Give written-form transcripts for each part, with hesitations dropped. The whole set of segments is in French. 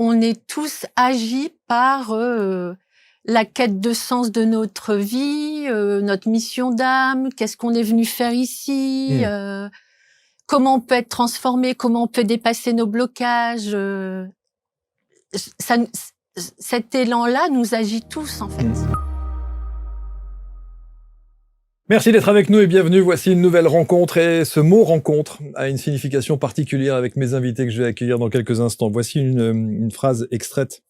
on est tous agis par la quête de sens de notre vie, notre mission d'âme, qu'est-ce qu'on est venu faire ici, comment on peut être transformé, comment on peut dépasser nos blocages. Cet élan-là nous agit tous, en fait. Merci d'être avec nous et bienvenue. Voici une nouvelle rencontre et ce mot rencontre a une signification particulière avec mes invités que je vais accueillir dans quelques instants. Voici une phrase extraite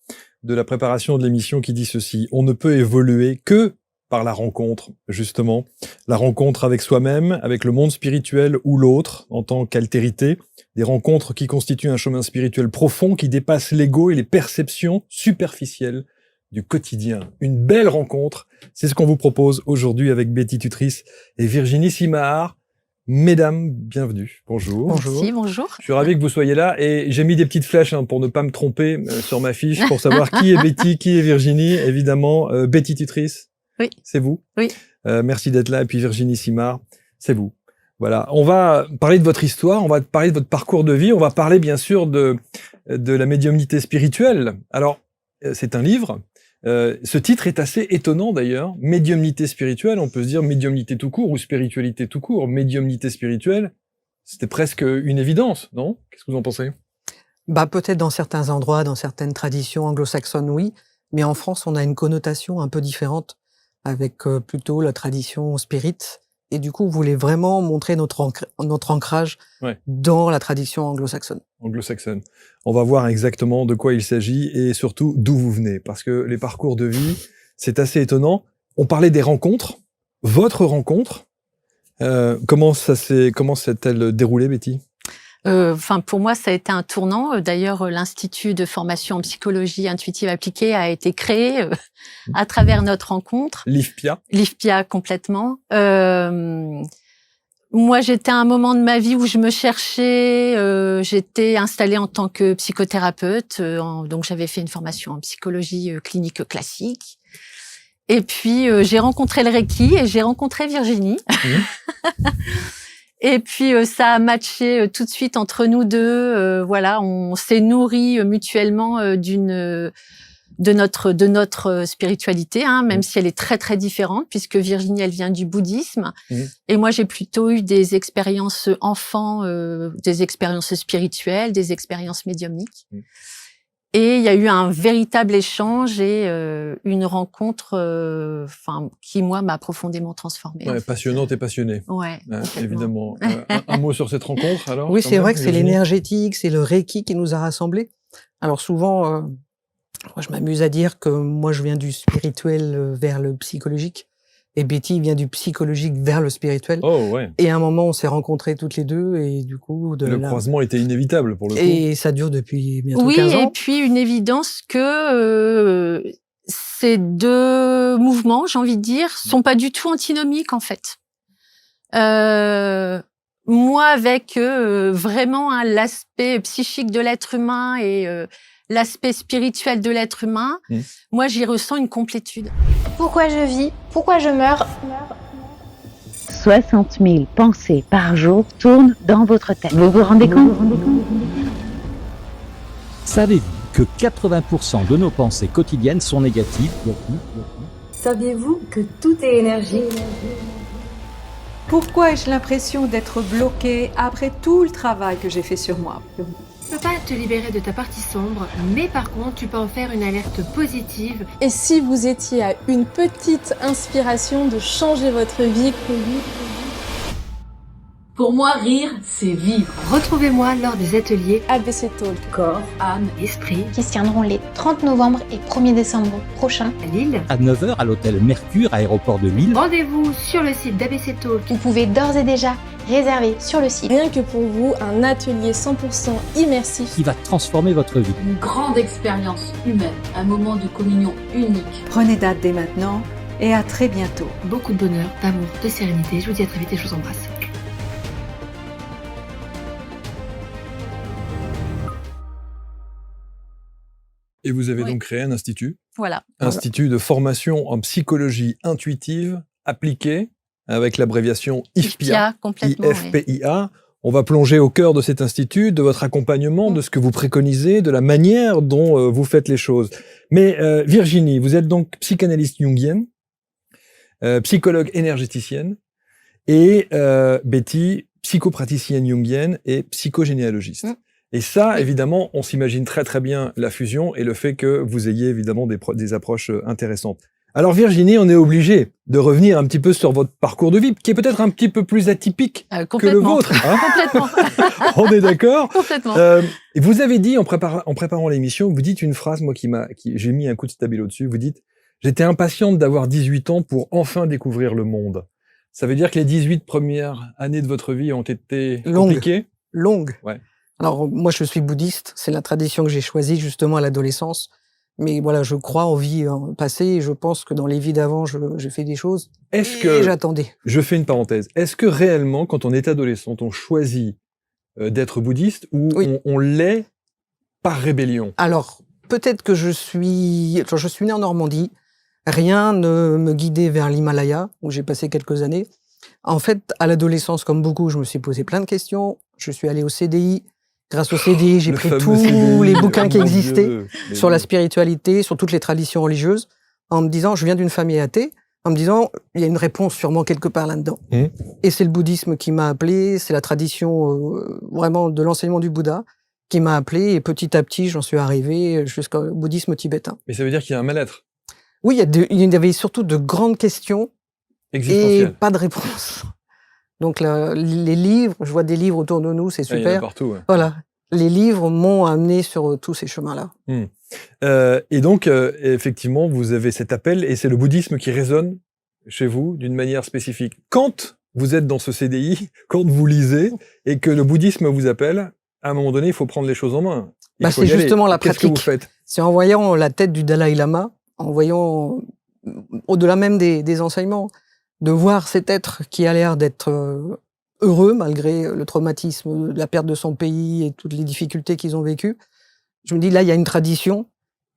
de la préparation de l'émission qui dit ceci: on ne peut évoluer que par la rencontre, justement. La rencontre avec soi-même, avec le monde spirituel ou l'autre en tant qu'altérité. Des rencontres qui constituent un chemin spirituel profond qui dépasse l'ego et les perceptions superficielles du quotidien. Une belle rencontre, c'est ce qu'on vous propose aujourd'hui avec Betty Tutris et Virginie Simard. Mesdames, bienvenue. Bonjour. Bonjour. Merci, bonjour. Je suis ravi que vous soyez là et j'ai mis des petites flèches pour ne pas me tromper sur ma fiche pour savoir qui est Betty, qui est Virginie. Évidemment, Betty Tutris, oui. C'est vous. Oui. Merci d'être là. Et puis Virginie Simard, c'est vous. Voilà. On va parler de votre histoire, on va parler de votre parcours de vie, on va parler bien sûr de la médiumnité spirituelle. Alors, c'est un livre. Ce titre est assez étonnant d'ailleurs. Médiumnité spirituelle, on peut se dire médiumnité tout court ou spiritualité tout court. Médiumnité spirituelle, c'était presque une évidence, non? Qu'est-ce que vous en pensez? Peut-être dans certains endroits, dans certaines traditions anglo-saxonnes, oui. Mais en France, on a une connotation un peu différente avec plutôt la tradition spirit. Et du coup, vous voulez vraiment montrer notre ancrage dans la tradition anglo-saxonne. Anglo-saxonne. On va voir exactement de quoi il s'agit et surtout d'où vous venez. Parce que les parcours de vie, c'est assez étonnant. On parlait des rencontres. Votre rencontre, comment s'est-elle déroulée, Betty? Pour moi, ça a été un tournant. D'ailleurs, l'Institut de formation en psychologie intuitive appliquée a été créé à travers notre rencontre. L'IFPIA. L'IFPIA, complètement. Moi, j'étais à un moment de ma vie où je me cherchais. J'étais installée en tant que psychothérapeute. Donc, j'avais fait une formation en psychologie clinique classique. Et puis, j'ai rencontré le Reiki et j'ai rencontré Virginie. Et puis ça a matché tout de suite entre nous deux. Voilà, on s'est nourris mutuellement de notre spiritualité, même si elle est très très différente, puisque Virginie elle vient du bouddhisme et moi j'ai plutôt eu des expériences enfants, des expériences spirituelles, des expériences médiumniques. Et il y a eu un véritable échange et une rencontre qui, moi, m'a profondément transformée. Ouais, passionnante et passionnée. Ouais, évidemment. Un mot sur cette rencontre, alors? Oui, c'est vrai que c'est l'énergétique, c'est le Reiki qui nous a rassemblés. Alors souvent, moi, je m'amuse à dire que moi, je viens du spirituel vers le psychologique. Et Betty vient du psychologique vers le spirituel. Oh, ouais. Et à un moment, on s'est rencontrés toutes les deux et du coup... Le croisement était inévitable pour le coup. Et ça dure depuis bientôt 15 ans. Oui, et puis une évidence que ces deux mouvements, j'ai envie de dire, sont pas du tout antinomiques en fait. Moi, avec vraiment l'aspect psychique de l'être humain et l'aspect spirituel de l'être humain, moi, j'y ressens une complétude. Pourquoi je vis? Pourquoi je meurs? 60 000 pensées par jour tournent dans votre tête. Vous vous rendez compte? Savez-vous que 80% de nos pensées quotidiennes sont négatives? Saviez-vous que tout est énergie? Pourquoi ai-je l'impression d'être bloquée après tout le travail que j'ai fait sur moi? Tu peux pas te libérer de ta partie sombre, mais par contre, tu peux en faire une alerte positive. Et si vous étiez à une petite inspiration de changer votre vie? Pour moi, rire, c'est vivre. Retrouvez-moi lors des ateliers ABC Talk, corps, âme, esprit, qui se tiendront les 30 novembre et 1er décembre prochains à Lille, à 9h à l'hôtel Mercure, aéroport de Lille. Rendez-vous sur le site d'ABC Talk. Vous pouvez d'ores et déjà réserver sur le site. Rien que pour vous, un atelier 100% immersif qui va transformer votre vie. Une grande expérience humaine, un moment de communion unique. Prenez date dès maintenant et à très bientôt. Beaucoup de bonheur, d'amour, de sérénité. Je vous dis à très vite et je vous embrasse. Et vous avez donc créé un institut. Voilà. Institut de formation en psychologie intuitive appliquée, avec l'abréviation IFPIA. complètement, IFPIA. On va plonger au cœur de cet institut, de votre accompagnement, de ce que vous préconisez, de la manière dont vous faites les choses. Mais Virginie, vous êtes donc psychanalyste jungienne, psychologue énergéticienne, et Betty, psychopraticienne jungienne et psychogénéalogiste. Et ça, évidemment, on s'imagine très très bien la fusion et le fait que vous ayez évidemment des approches intéressantes. Alors Virginie, on est obligé de revenir un petit peu sur votre parcours de vie, qui est peut-être un petit peu plus atypique que le vôtre. Hein. Complètement. On est d'accord. Complètement. Vous avez dit, en préparant l'émission, vous dites une phrase, moi, j'ai mis un coup de stabilo dessus, vous dites « J'étais impatiente d'avoir 18 ans pour enfin découvrir le monde ». Ça veut dire que les 18 premières années de votre vie ont été compliquées ? Longues. Ouais. Alors, moi, je suis bouddhiste. C'est la tradition que j'ai choisie, justement, à l'adolescence. Mais voilà, je crois aux vies passées et je pense que dans les vies d'avant, j'ai fait des choses. Et j'attendais. Je fais une parenthèse. Est-ce que réellement, quand on est adolescent, on choisit d'être bouddhiste ou on l'est par rébellion? Alors, peut-être que je suis né en Normandie. Rien ne me guidait vers l'Himalaya, où j'ai passé quelques années. En fait, à l'adolescence, comme beaucoup, je me suis posé plein de questions. Je suis allé au CDI. Grâce au CDI, j'ai pris tous les bouquins qui existaient sur la spiritualité, sur toutes les traditions religieuses, en me disant, je viens d'une famille athée, en me disant, il y a une réponse sûrement quelque part là-dedans. Et c'est le bouddhisme qui m'a appelé, c'est la tradition vraiment de l'enseignement du Bouddha qui m'a appelé, et petit à petit, j'en suis arrivé jusqu'au bouddhisme tibétain. Mais ça veut dire qu'il y a un mal-être? Oui, il y avait surtout de grandes questions et pas de réponse. Donc les livres, je vois des livres autour de nous, c'est super. Il y en a partout. Ouais. Voilà, les livres m'ont amené sur tous ces chemins-là. Et donc, effectivement, vous avez cet appel et c'est le bouddhisme qui résonne chez vous d'une manière spécifique. Quand vous êtes dans ce CDI, quand vous lisez et que le bouddhisme vous appelle, à un moment donné, il faut prendre les choses en main. C'est justement la pratique. Qu'est-ce que vous faites? C'est en voyant la tête du Dalai Lama, en voyant au-delà même des enseignements, de voir cet être qui a l'air d'être heureux malgré le traumatisme, la perte de son pays et toutes les difficultés qu'ils ont vécues. Je me dis, là, il y a une tradition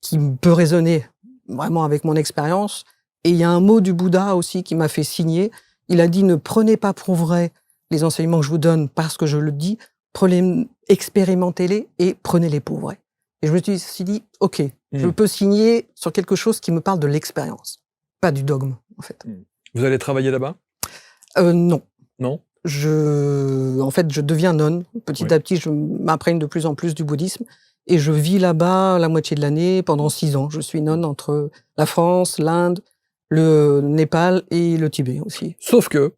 qui peut résonner vraiment avec mon expérience. Et il y a un mot du Bouddha aussi qui m'a fait signer. Il a dit, ne prenez pas pour vrai les enseignements que je vous donne parce que je le dis, expérimentez-les et prenez-les pour vrai. Et je me suis dit, ok, je peux signer sur quelque chose qui me parle de l'expérience, pas du dogme, en fait. Vous allez travailler là-bas? Non. Non? En fait, je deviens nonne. Petit à petit, je m'imprègne de plus en plus du bouddhisme. Et je vis là-bas la moitié de l'année, pendant 6 ans. Je suis nonne entre la France, l'Inde, le Népal et le Tibet aussi. Sauf que...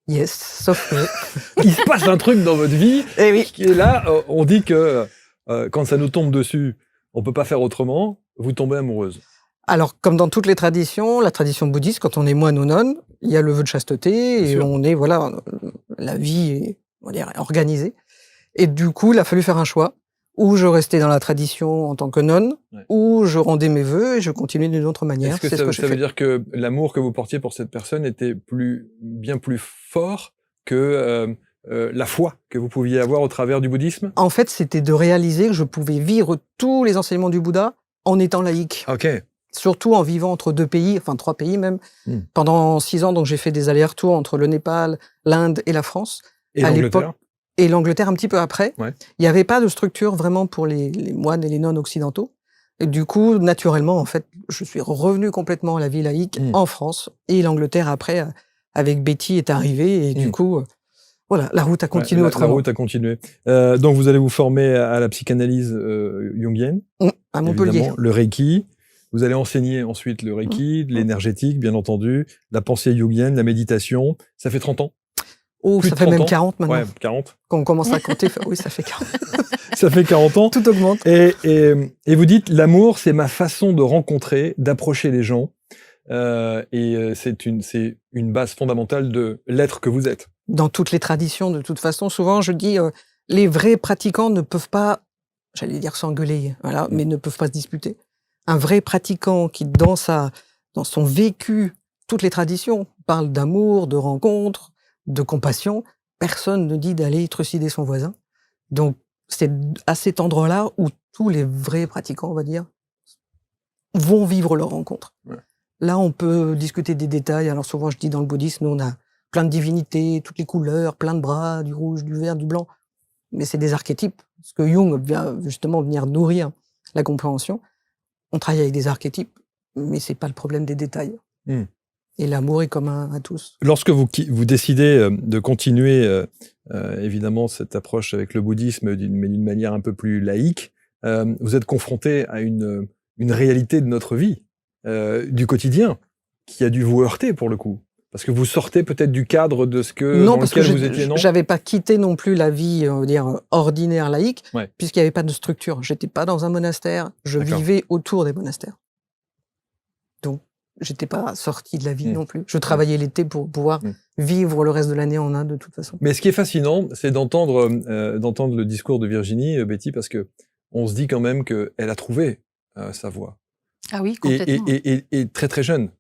Yes, sauf que... il se passe un truc dans votre vie qui est là. On dit que quand ça nous tombe dessus, on peut pas faire autrement. Vous tombez amoureuse. Alors, comme dans toutes les traditions, la tradition bouddhiste, quand on est moine ou nonne, il y a le vœu de chasteté et on est, voilà, la vie est, on va dire, organisée. Et du coup, il a fallu faire un choix. Ou je restais dans la tradition en tant que nonne, ou je rendais mes vœux et je continuais d'une autre manière. Est-ce que ça veut dire que l'amour que vous portiez pour cette personne était bien plus fort que la foi que vous pouviez avoir au travers du bouddhisme? En fait, c'était de réaliser que je pouvais vivre tous les enseignements du Bouddha en étant laïque. Ok. Surtout en vivant entre 2 pays, enfin 3 pays même. Pendant 6 ans, donc j'ai fait des allers-retours entre le Népal, l'Inde et la France. Et l'Angleterre? Et l'Angleterre un petit peu après. Il n'y avait pas de structure vraiment pour les moines et les nonnes occidentaux. Et du coup, naturellement, en fait, je suis revenu complètement à la vie laïque en France. Et l'Angleterre, après, avec Betty, est arrivée. Et du coup, voilà, la route a continué autrement. La route a continué. Donc, vous allez vous former à la psychanalyse jungienne. À Montpellier. Évidemment, le Reiki. Vous allez enseigner ensuite le Reiki, l'énergétique, bien entendu, la pensée jungienne, la méditation. Ça fait 30 ans? Oh, ça fait même 40 maintenant. Ouais, 40. Quand on commence à compter, oui, ça fait 40. Ça fait 40 ans. Tout augmente. Et vous dites, l'amour, c'est ma façon de rencontrer, d'approcher les gens. C'est une base fondamentale de l'être que vous êtes. Dans toutes les traditions, de toute façon, souvent, je dis, les vrais pratiquants ne peuvent pas, j'allais dire s'engueuler, voilà, mais ne peuvent pas se disputer. Un vrai pratiquant qui, dans son vécu, toutes les traditions, parle d'amour, de rencontre, de compassion, personne ne dit d'aller trucider son voisin. Donc, c'est à cet endroit-là où tous les vrais pratiquants, on va dire, vont vivre leur rencontre. Là, on peut discuter des détails. Alors souvent, je dis dans le bouddhisme, nous, on a plein de divinités, toutes les couleurs, plein de bras, du rouge, du vert, du blanc. Mais c'est des archétypes. Parce que Jung vient justement venir nourrir la compréhension. On travaille avec des archétypes, mais c'est pas le problème des détails. Et l'amour est commun à tous. Lorsque vous décidez de continuer, évidemment, cette approche avec le bouddhisme, mais d'une manière un peu plus laïque, vous êtes confronté à une réalité de notre vie, du quotidien, qui a dû vous heurter pour le coup. Parce que vous sortez peut-être du cadre de ce que non, dans parce lequel que vous étiez, non? J'avais pas quitté non plus la vie, on va dire, ordinaire laïque, Ouais. puisqu'il n'y avait pas de structure. J'étais pas dans un monastère, je D'accord. vivais autour des monastères. Donc, j'étais pas sorti de la vie non plus. Je travaillais l'été pour pouvoir vivre le reste de l'année en Inde, de toute façon. Mais ce qui est fascinant, c'est d'entendre le discours de Virginie, Betty, parce que on se dit quand même qu'elle a trouvé sa voie. Ah oui, complètement. Et très très jeune.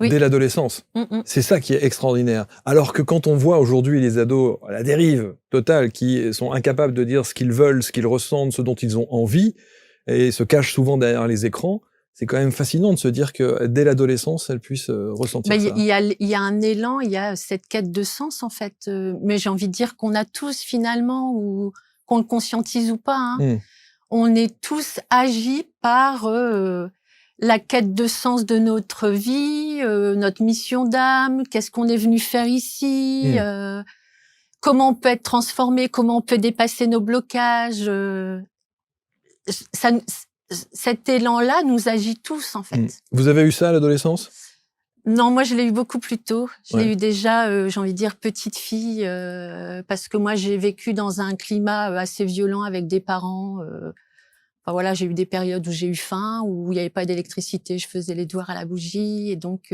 Oui. Dès l'adolescence. C'est ça qui est extraordinaire. Alors que quand on voit aujourd'hui les ados à la dérive totale, qui sont incapables de dire ce qu'ils veulent, ce qu'ils ressentent, ce dont ils ont envie, et se cachent souvent derrière les écrans, c'est quand même fascinant de se dire que dès l'adolescence, elles puissent ressentir ça. Il y a un élan, il y a cette quête de sens en fait. Mais j'ai envie de dire qu'on a tous finalement, ou qu'on le conscientise ou pas, on est tous agis par la quête de sens de notre vie, notre mission d'âme, qu'est-ce qu'on est venu faire ici, comment on peut être transformé, comment on peut dépasser nos blocages. Cet élan-là nous agit tous, en fait. Vous avez eu ça à l'adolescence? Non, moi, je l'ai eu beaucoup plus tôt. Je l'ai Ouais. eu déjà, j'ai envie de dire, petite fille, parce que moi, j'ai vécu dans un climat assez violent avec des parents. Enfin, voilà, j'ai eu des périodes où j'ai eu faim, où il n'y avait pas d'électricité, je faisais les devoirs à la bougie. Et donc,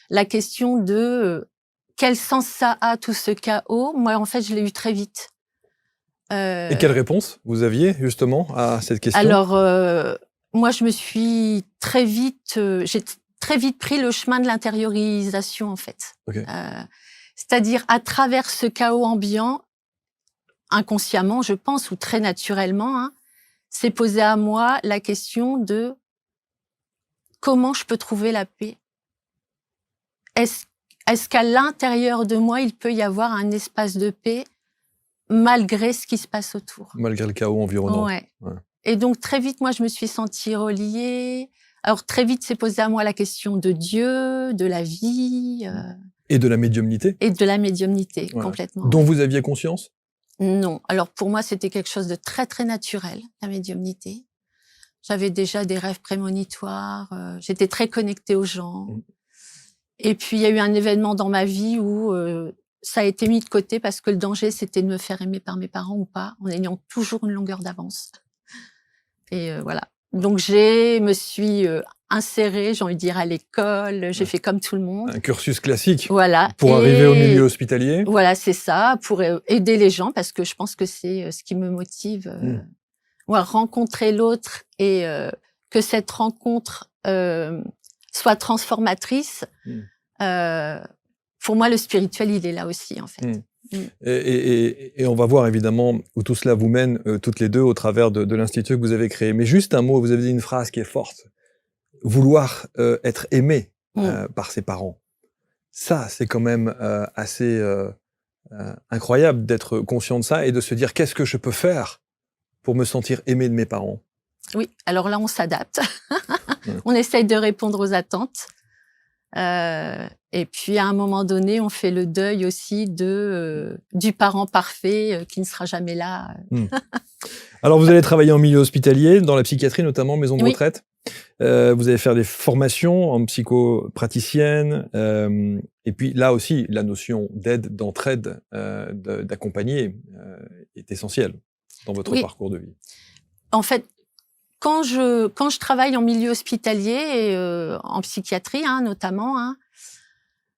la question de quel sens ça a, tout ce chaos, moi, en fait, je l'ai eu très vite. Et quelle réponse vous aviez, justement, à cette question? Alors, moi, je me suis très vite... j'ai très vite pris le chemin de l'intériorisation, en fait. Okay. C'est-à-dire, à travers ce chaos ambiant, inconsciemment, je pense, ou très naturellement, hein, s'est posé à moi la question de comment je peux trouver la paix. Est-ce qu'à l'intérieur de moi, il peut y avoir un espace de paix malgré ce qui se passe autour? Malgré le chaos environnant. Ouais. Et donc, très vite, moi, je me suis sentie reliée. Alors, très vite, s'est posée à moi la question de Dieu, de la vie. Et de la médiumnité. Et de la médiumnité, complètement. Dont vous aviez conscience? Non. Alors, pour moi, c'était quelque chose de très, très naturel, la médiumnité. J'avais déjà des rêves prémonitoires. J'étais très connectée aux gens. Et puis, il y a eu un événement dans ma vie où ça a été mis de côté parce que le danger, c'était de me faire aimer par mes parents ou pas, en ayant toujours une longueur d'avance. Et voilà. Donc, me suis insérée, j'ai envie de dire, à l'école. J'ai fait comme tout le monde. Un cursus classique. Voilà. Pour arriver au milieu hospitalier. Voilà, c'est ça, pour aider les gens, parce que je pense que c'est ce qui me motive. Rencontrer l'autre et que cette rencontre soit transformatrice. Pour moi, le spirituel, il est là aussi, en fait. Et on va voir évidemment où tout cela vous mène, toutes les deux, au travers de l'institut que vous avez créé. Mais juste un mot, vous avez dit une phrase qui est forte. Vouloir être aimé par ses parents. Ça, c'est quand même assez incroyable d'être conscient de ça et de se dire qu'est-ce que je peux faire pour me sentir aimé de mes parents. Oui, alors là, on s'adapte. On essaye de répondre aux attentes. Et puis, à un moment donné, on fait le deuil aussi du parent parfait qui ne sera jamais là. Alors, vous allez travailler en milieu hospitalier, dans la psychiatrie notamment, maison de retraite. Vous allez faire des formations en psychopraticienne. Et puis, là aussi, la notion d'aide, d'entraide, d'accompagner est essentielle dans votre parcours de vie. En fait, quand je travaille en milieu hospitalier et en psychiatrie, notamment,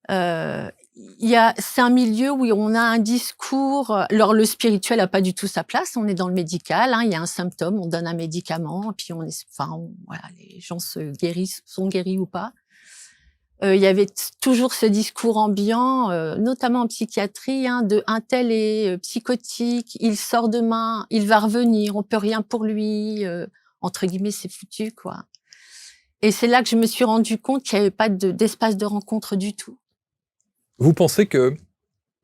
c'est un milieu où on a un discours. Alors le spirituel n'a pas du tout sa place. On est dans le médical. Il y a un symptôme, on donne un médicament, puis voilà, les gens sont guéris ou pas. Il y avait toujours ce discours ambiant, notamment en psychiatrie, de un tel est psychotique, il sort demain, il va revenir, on peut rien pour lui. Entre guillemets, c'est foutu, quoi. Et c'est là que je me suis rendu compte qu'il n'y avait pas d'espace de rencontre du tout. Vous pensez que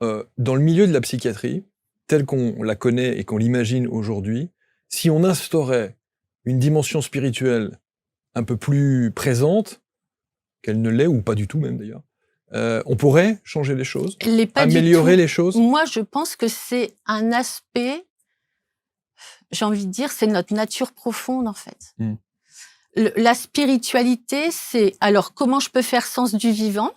dans le milieu de la psychiatrie, tel qu'on la connaît et qu'on l'imagine aujourd'hui, si on instaurait une dimension spirituelle un peu plus présente, qu'elle ne l'est, ou pas du tout même d'ailleurs, on pourrait changer les choses, améliorer les choses? Moi, je pense que c'est un aspect, j'ai envie de dire, c'est notre nature profonde en fait. La spiritualité, c'est alors comment je peux faire sens du vivant,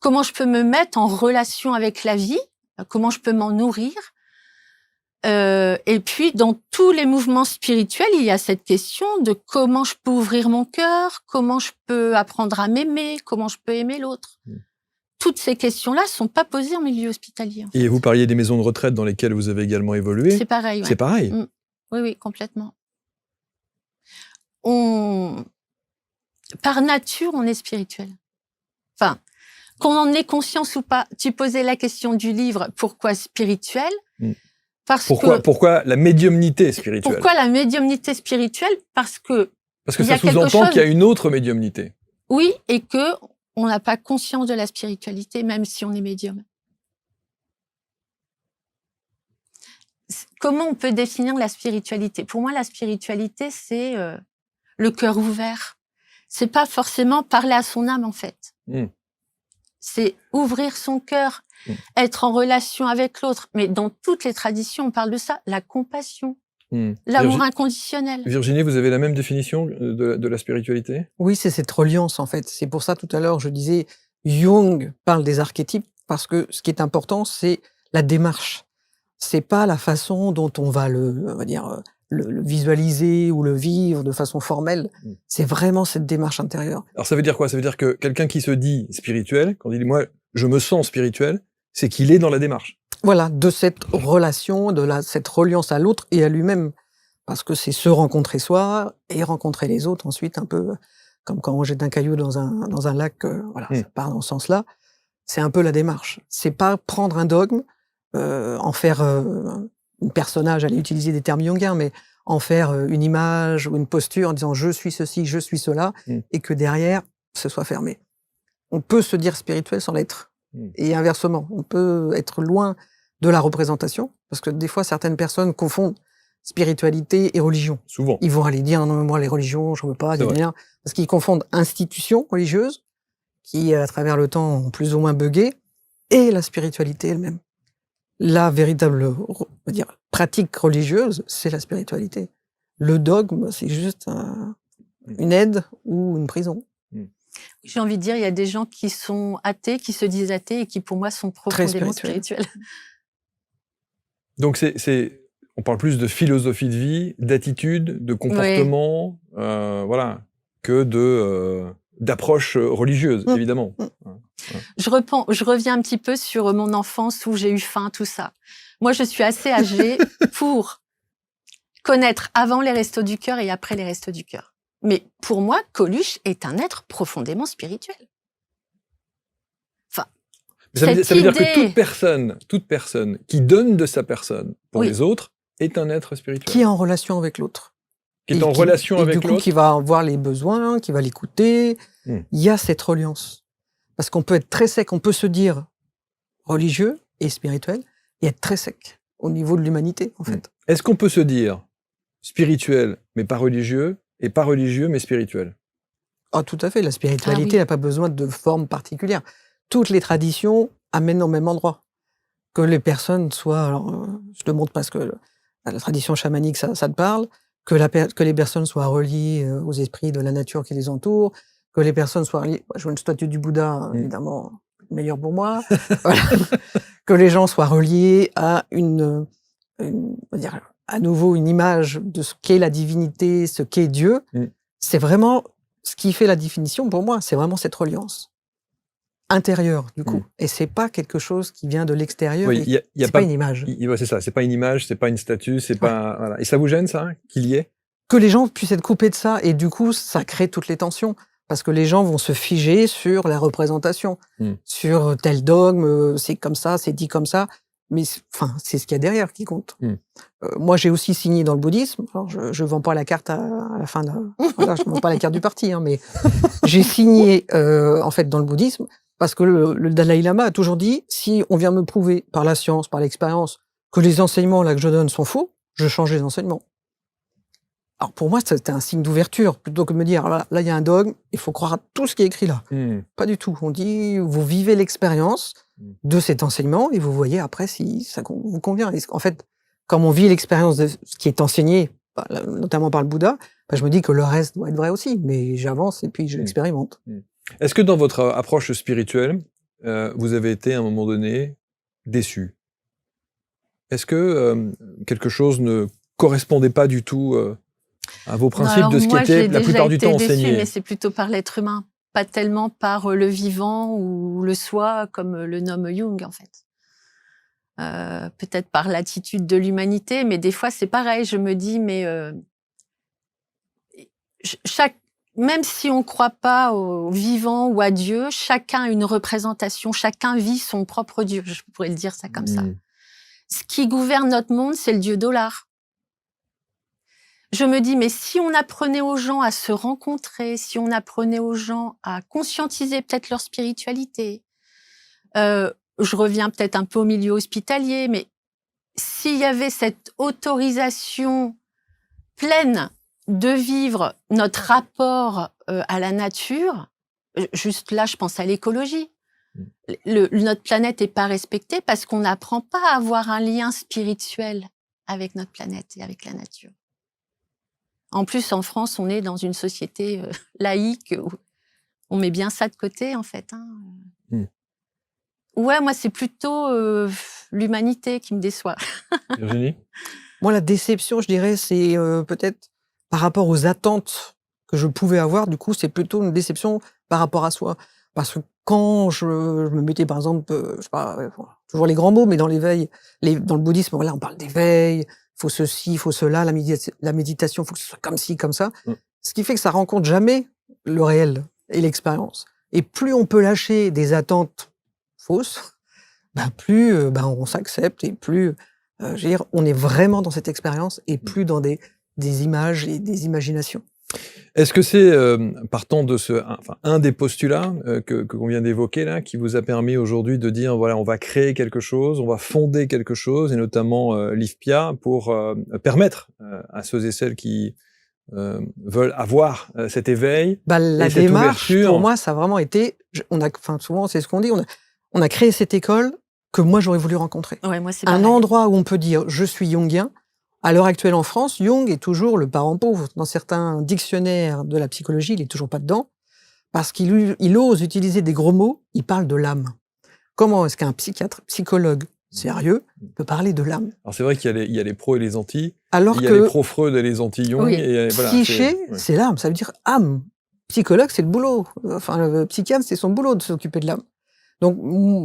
comment je peux me mettre en relation avec la vie, comment je peux m'en nourrir. Et puis, dans tous les mouvements spirituels, il y a cette question de comment je peux ouvrir mon cœur, comment je peux apprendre à m'aimer, comment je peux aimer l'autre. Toutes ces questions-là sont pas posées en milieu hospitalier. En fait. Et vous parliez des maisons de retraite dans lesquelles vous avez également évolué. C'est pareil. Ouais. C'est pareil. Oui, oui, complètement. Par nature, on est spirituel. Enfin, qu'on en ait conscience ou pas. Tu posais la question du livre, pourquoi spirituel? Pourquoi la médiumnité spirituelle? Pourquoi la médiumnité spirituelle? Parce que ça sous-entend qu'il y a une autre médiumnité. Oui, et que on n'a pas conscience de la spiritualité, même si on est médium. Comment on peut définir la spiritualité? Pour moi, la spiritualité, c'est le cœur ouvert. C'est pas forcément parler à son âme, en fait. C'est ouvrir son cœur, être en relation avec l'autre. Mais dans toutes les traditions, on parle de ça, la compassion, l'amour inconditionnel. Virginie, vous avez la même définition de la spiritualité? Oui, c'est cette reliance, en fait. C'est pour ça, tout à l'heure, je disais, Jung parle des archétypes, parce que ce qui est important, c'est la démarche. C'est pas la façon dont on va le visualiser ou le vivre de façon formelle. C'est vraiment cette démarche intérieure. Alors ça veut dire quoi? Ça veut dire que quelqu'un qui se dit spirituel, quand il dit « moi, je me sens spirituel », c'est qu'il est dans la démarche. Voilà, de cette relation, cette reliance à l'autre et à lui-même. Parce que c'est se rencontrer soi et rencontrer les autres ensuite, un peu comme quand on jette un caillou dans un lac, voilà, ça part dans ce sens-là. C'est un peu la démarche. C'est pas prendre un dogme, en faire un personnage, aller utiliser des termes jungiens, mais en faire une image ou une posture en disant je suis ceci, je suis cela, et que derrière, ce soit fermé. On peut se dire spirituel sans l'être. Et inversement, on peut être loin de la représentation, parce que des fois, certaines personnes confondent spiritualité et religion. Souvent. Ils vont aller dire non, mais moi, les religions, je veux pas, parce qu'ils confondent institutions religieuses, qui, à travers le temps, ont plus ou moins bugué, et la spiritualité elle-même. La véritable, on va dire, pratique religieuse, c'est la spiritualité. Le dogme, c'est juste une aide ou une prison. J'ai envie de dire, il y a des gens qui sont athées, qui se disent athées et qui, pour moi, sont profondément spirituels. Donc, on parle plus de philosophie de vie, d'attitude, de comportement, voilà, que d'approche religieuse, évidemment. Je reviens un petit peu sur mon enfance où j'ai eu faim, tout ça. Moi, je suis assez âgée pour connaître avant les Restos du Cœur et après les Restos du Cœur. Mais pour moi, Coluche est un être profondément spirituel. Enfin, ça veut dire que toute personne qui donne de sa personne pour les autres est un être spirituel. Qui est en relation avec l'autre. Qui est en relation avec l'autre. Qui va voir les besoins, qui va l'écouter. Il y a cette reliance. Parce qu'on peut être très sec, on peut se dire religieux et spirituel, et être très sec au niveau de l'humanité, en fait. Est-ce qu'on peut se dire spirituel, mais pas religieux, et pas religieux, mais spirituel? Ah, tout à fait. La spiritualité n'a pas besoin de forme particulière. Toutes les traditions amènent au même endroit. Que les personnes soient... Alors, je te montre parce que la tradition chamanique, ça te parle. Que les personnes soient reliées aux esprits de la nature qui les entoure. Que les personnes soient reliées... Je vois une statue du Bouddha, évidemment, meilleure pour moi. Voilà. Que les gens soient reliés à on va dire, à nouveau une image de ce qu'est la divinité, ce qu'est Dieu. C'est vraiment ce qui fait la définition pour moi, c'est vraiment cette reliance intérieure, du coup. Et c'est pas quelque chose qui vient de l'extérieur. Oui, c'est pas une image. C'est ça, c'est pas une image, c'est pas une statue, c'est pas... Voilà. Et ça vous gêne, ça, qu'il y ait? Que les gens puissent être coupés de ça, et du coup, ça crée toutes les tensions. Parce que les gens vont se figer sur la représentation, sur tel dogme, c'est comme ça, c'est dit comme ça. Mais enfin, c'est ce qu'il y a derrière qui compte. Moi, j'ai aussi signé dans le bouddhisme. Alors, je vends pas la carte à la fin de voilà, je vends pas la carte du parti, hein, mais j'ai signé en fait dans le bouddhisme Parce que le Dalai Lama a toujours dit, si on vient me prouver par la science, par l'expérience, que les enseignements là que je donne sont faux, je change les enseignements. Alors pour moi, c'était un signe d'ouverture, plutôt que de me dire, là, il y a un dogme, il faut croire à tout ce qui est écrit là. Pas du tout. On dit, vous vivez l'expérience de cet enseignement et vous voyez après si ça vous convient. Et en fait, comme on vit l'expérience de ce qui est enseigné, notamment par le Bouddha, je me dis que le reste doit être vrai aussi, mais j'avance et puis je l'expérimente. Est-ce que dans votre approche spirituelle, vous avez été à un moment donné déçu? Est-ce que quelque chose ne correspondait pas du tout à vos principes de ce qui était la plupart du temps enseigné? Mais c'est plutôt par l'être humain, pas tellement par le vivant ou le soi, comme le nomme Jung, en fait. Peut-être par l'attitude de l'humanité, mais des fois c'est pareil, je me dis, mais même si on ne croit pas au vivant ou à Dieu, chacun a une représentation, chacun vit son propre Dieu, je pourrais le dire ça comme ça. Ce qui gouverne notre monde, c'est le Dieu dollar. Je me dis, mais si on apprenait aux gens à se rencontrer, si on apprenait aux gens à conscientiser peut-être leur spiritualité, je reviens peut-être un peu au milieu hospitalier, mais s'il y avait cette autorisation pleine de vivre notre rapport à la nature, juste là, je pense à l'écologie. Notre planète n'est pas respectée parce qu'on n'apprend pas à avoir un lien spirituel avec notre planète et avec la nature. En plus, en France, on est dans une société laïque où on met bien ça de côté, en fait. Ouais, moi, c'est plutôt l'humanité qui me déçoit. Virginie? Moi, la déception, je dirais, c'est peut-être par rapport aux attentes que je pouvais avoir. Du coup, c'est plutôt une déception par rapport à soi. Parce que quand je me mettais, par exemple, je sais pas, toujours les grands mots, mais dans l'éveil, dans le bouddhisme, voilà, on parle d'éveil, il faut ceci, il faut cela, la méditation, il faut que ce soit comme ci, comme ça. Ce qui fait que ça rencontre jamais le réel et l'expérience. Et plus on peut lâcher des attentes fausses, plus on s'accepte et plus je veux dire, on est vraiment dans cette expérience et plus dans des images et des imaginations. Est-ce que c'est, partant de un des postulats qu'on vient d'évoquer là, qui vous a permis aujourd'hui de dire, voilà, on va créer quelque chose, on va fonder quelque chose, et notamment l'IFPIA, pour permettre à ceux et celles qui veulent avoir cet éveil la et cette démarche, ouverture. pour moi, ça a vraiment été, souvent c'est ce qu'on dit, on a créé cette école que moi j'aurais voulu rencontrer. Ouais, moi, c'est un pareil. endroit où on peut dire je suis jungien. À l'heure actuelle en France, Jung est toujours le parent pauvre. Dans certains dictionnaires de la psychologie, il est toujours pas dedans, parce qu'il ose utiliser des gros mots, il parle de l'âme. Comment est-ce qu'un psychologue sérieux peut parler de l'âme? Alors c'est vrai qu'il y a les pros et les anti, alors il y a que les pro-Freud et les anti-Jung. oui, et voilà, psyché, c'est l'âme, ça veut dire âme. Psychologue, c'est le boulot. Enfin, le psychiatre, c'est son boulot de s'occuper de l'âme. Donc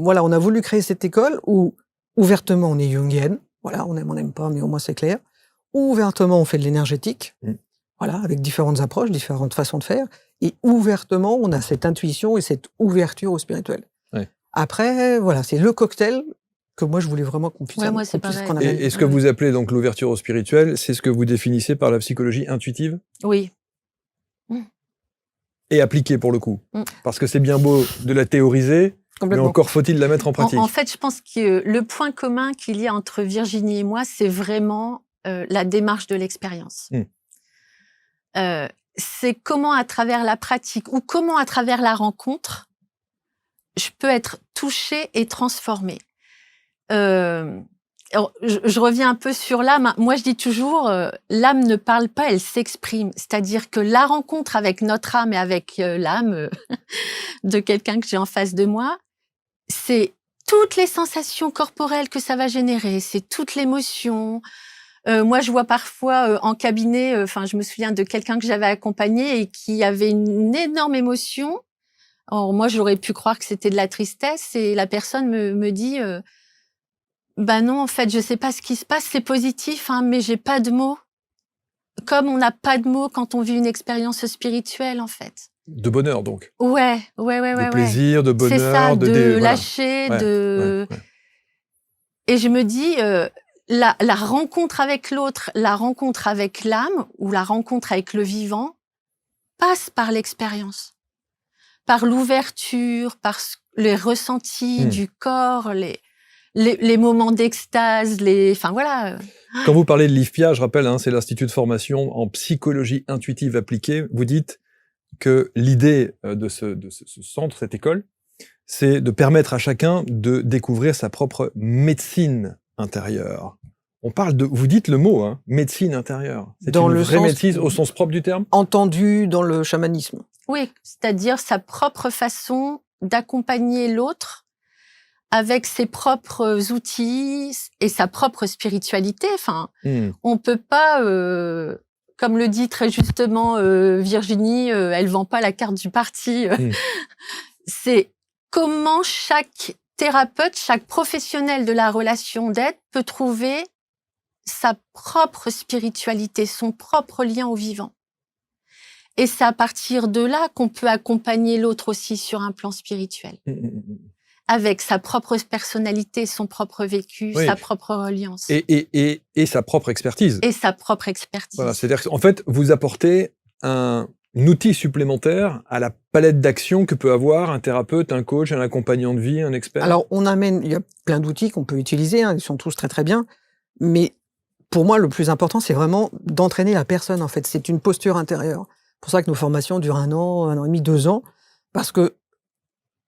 voilà, on a voulu créer cette école où ouvertement on est jungienne. Voilà, on aime, on n'aime pas, mais au moins c'est clair. Ouvertement, on fait de l'énergétique, voilà, avec différentes approches, différentes façons de faire. Et ouvertement, on a cette intuition et cette ouverture au spirituel. Ouais. Après, voilà, c'est le cocktail que moi, je voulais vraiment qu'on puisse... Ouais, moi, c'est pareil. Et ce que vous appelez donc l'ouverture au spirituel, c'est ce que vous définissez par la psychologie intuitive? Oui. Et appliquée, pour le coup. Parce que c'est bien beau de la théoriser, mais encore faut-il la mettre en pratique. En fait, je pense que le point commun qu'il y a entre Virginie et moi, c'est vraiment la démarche de l'expérience. C'est comment, à travers la pratique ou comment, à travers la rencontre, je peux être touchée et transformée. Alors, je reviens un peu sur l'âme. Moi, je dis toujours, l'âme ne parle pas, elle s'exprime. C'est-à-dire que la rencontre avec notre âme et avec l'âme de quelqu'un que j'ai en face de moi, c'est toutes les sensations corporelles que ça va générer, c'est toute l'émotion. Moi, je vois parfois en cabinet, je me souviens de quelqu'un que j'avais accompagné et qui avait une énorme émotion. Alors, moi, j'aurais pu croire que c'était de la tristesse et la personne me dit non, en fait, je sais pas ce qui se passe, c'est positif, hein, mais j'ai pas de mots. Comme on n'a pas de mots quand on vit une expérience spirituelle, en fait. De bonheur, donc. Ouais. De plaisir, de bonheur. C'est ça, de lâcher, Ouais. Et je me dis, la rencontre avec l'autre, la rencontre avec l'âme ou la rencontre avec le vivant passe par l'expérience, par l'ouverture, par les ressentis du corps, les moments d'extase, enfin voilà. Quand vous parlez de l'IFPIA, je rappelle, c'est l'Institut de formation en psychologie intuitive appliquée. Vous dites que l'idée de ce centre, cette école, c'est de permettre à chacun de découvrir sa propre médecine intérieure. On parle vous dites le mot, médecine intérieure. C'est une vraie médecine au sens propre du terme ? Entendu dans le chamanisme. Oui, c'est-à-dire sa propre façon d'accompagner l'autre avec ses propres outils et sa propre spiritualité. Enfin, on peut pas, comme le dit très justement Virginie, elle vend pas la carte du parti. C'est comment chaque thérapeute, chaque professionnel de la relation d'aide peut trouver sa propre spiritualité, son propre lien au vivant. Et c'est à partir de là qu'on peut accompagner l'autre aussi sur un plan spirituel. Avec sa propre personnalité, son propre vécu, sa propre reliance. Et sa propre expertise. Et sa propre expertise. Voilà, c'est-à-dire qu'en fait, vous apportez un outil supplémentaire à la palette d'action que peut avoir un thérapeute, un coach, un accompagnant de vie, un expert. Alors, il y a plein d'outils qu'on peut utiliser, ils sont tous très très bien, mais pour moi, le plus important, c'est vraiment d'entraîner la personne, en fait. C'est une posture intérieure. C'est pour ça que nos formations durent 1 an et demi, 2 ans, parce que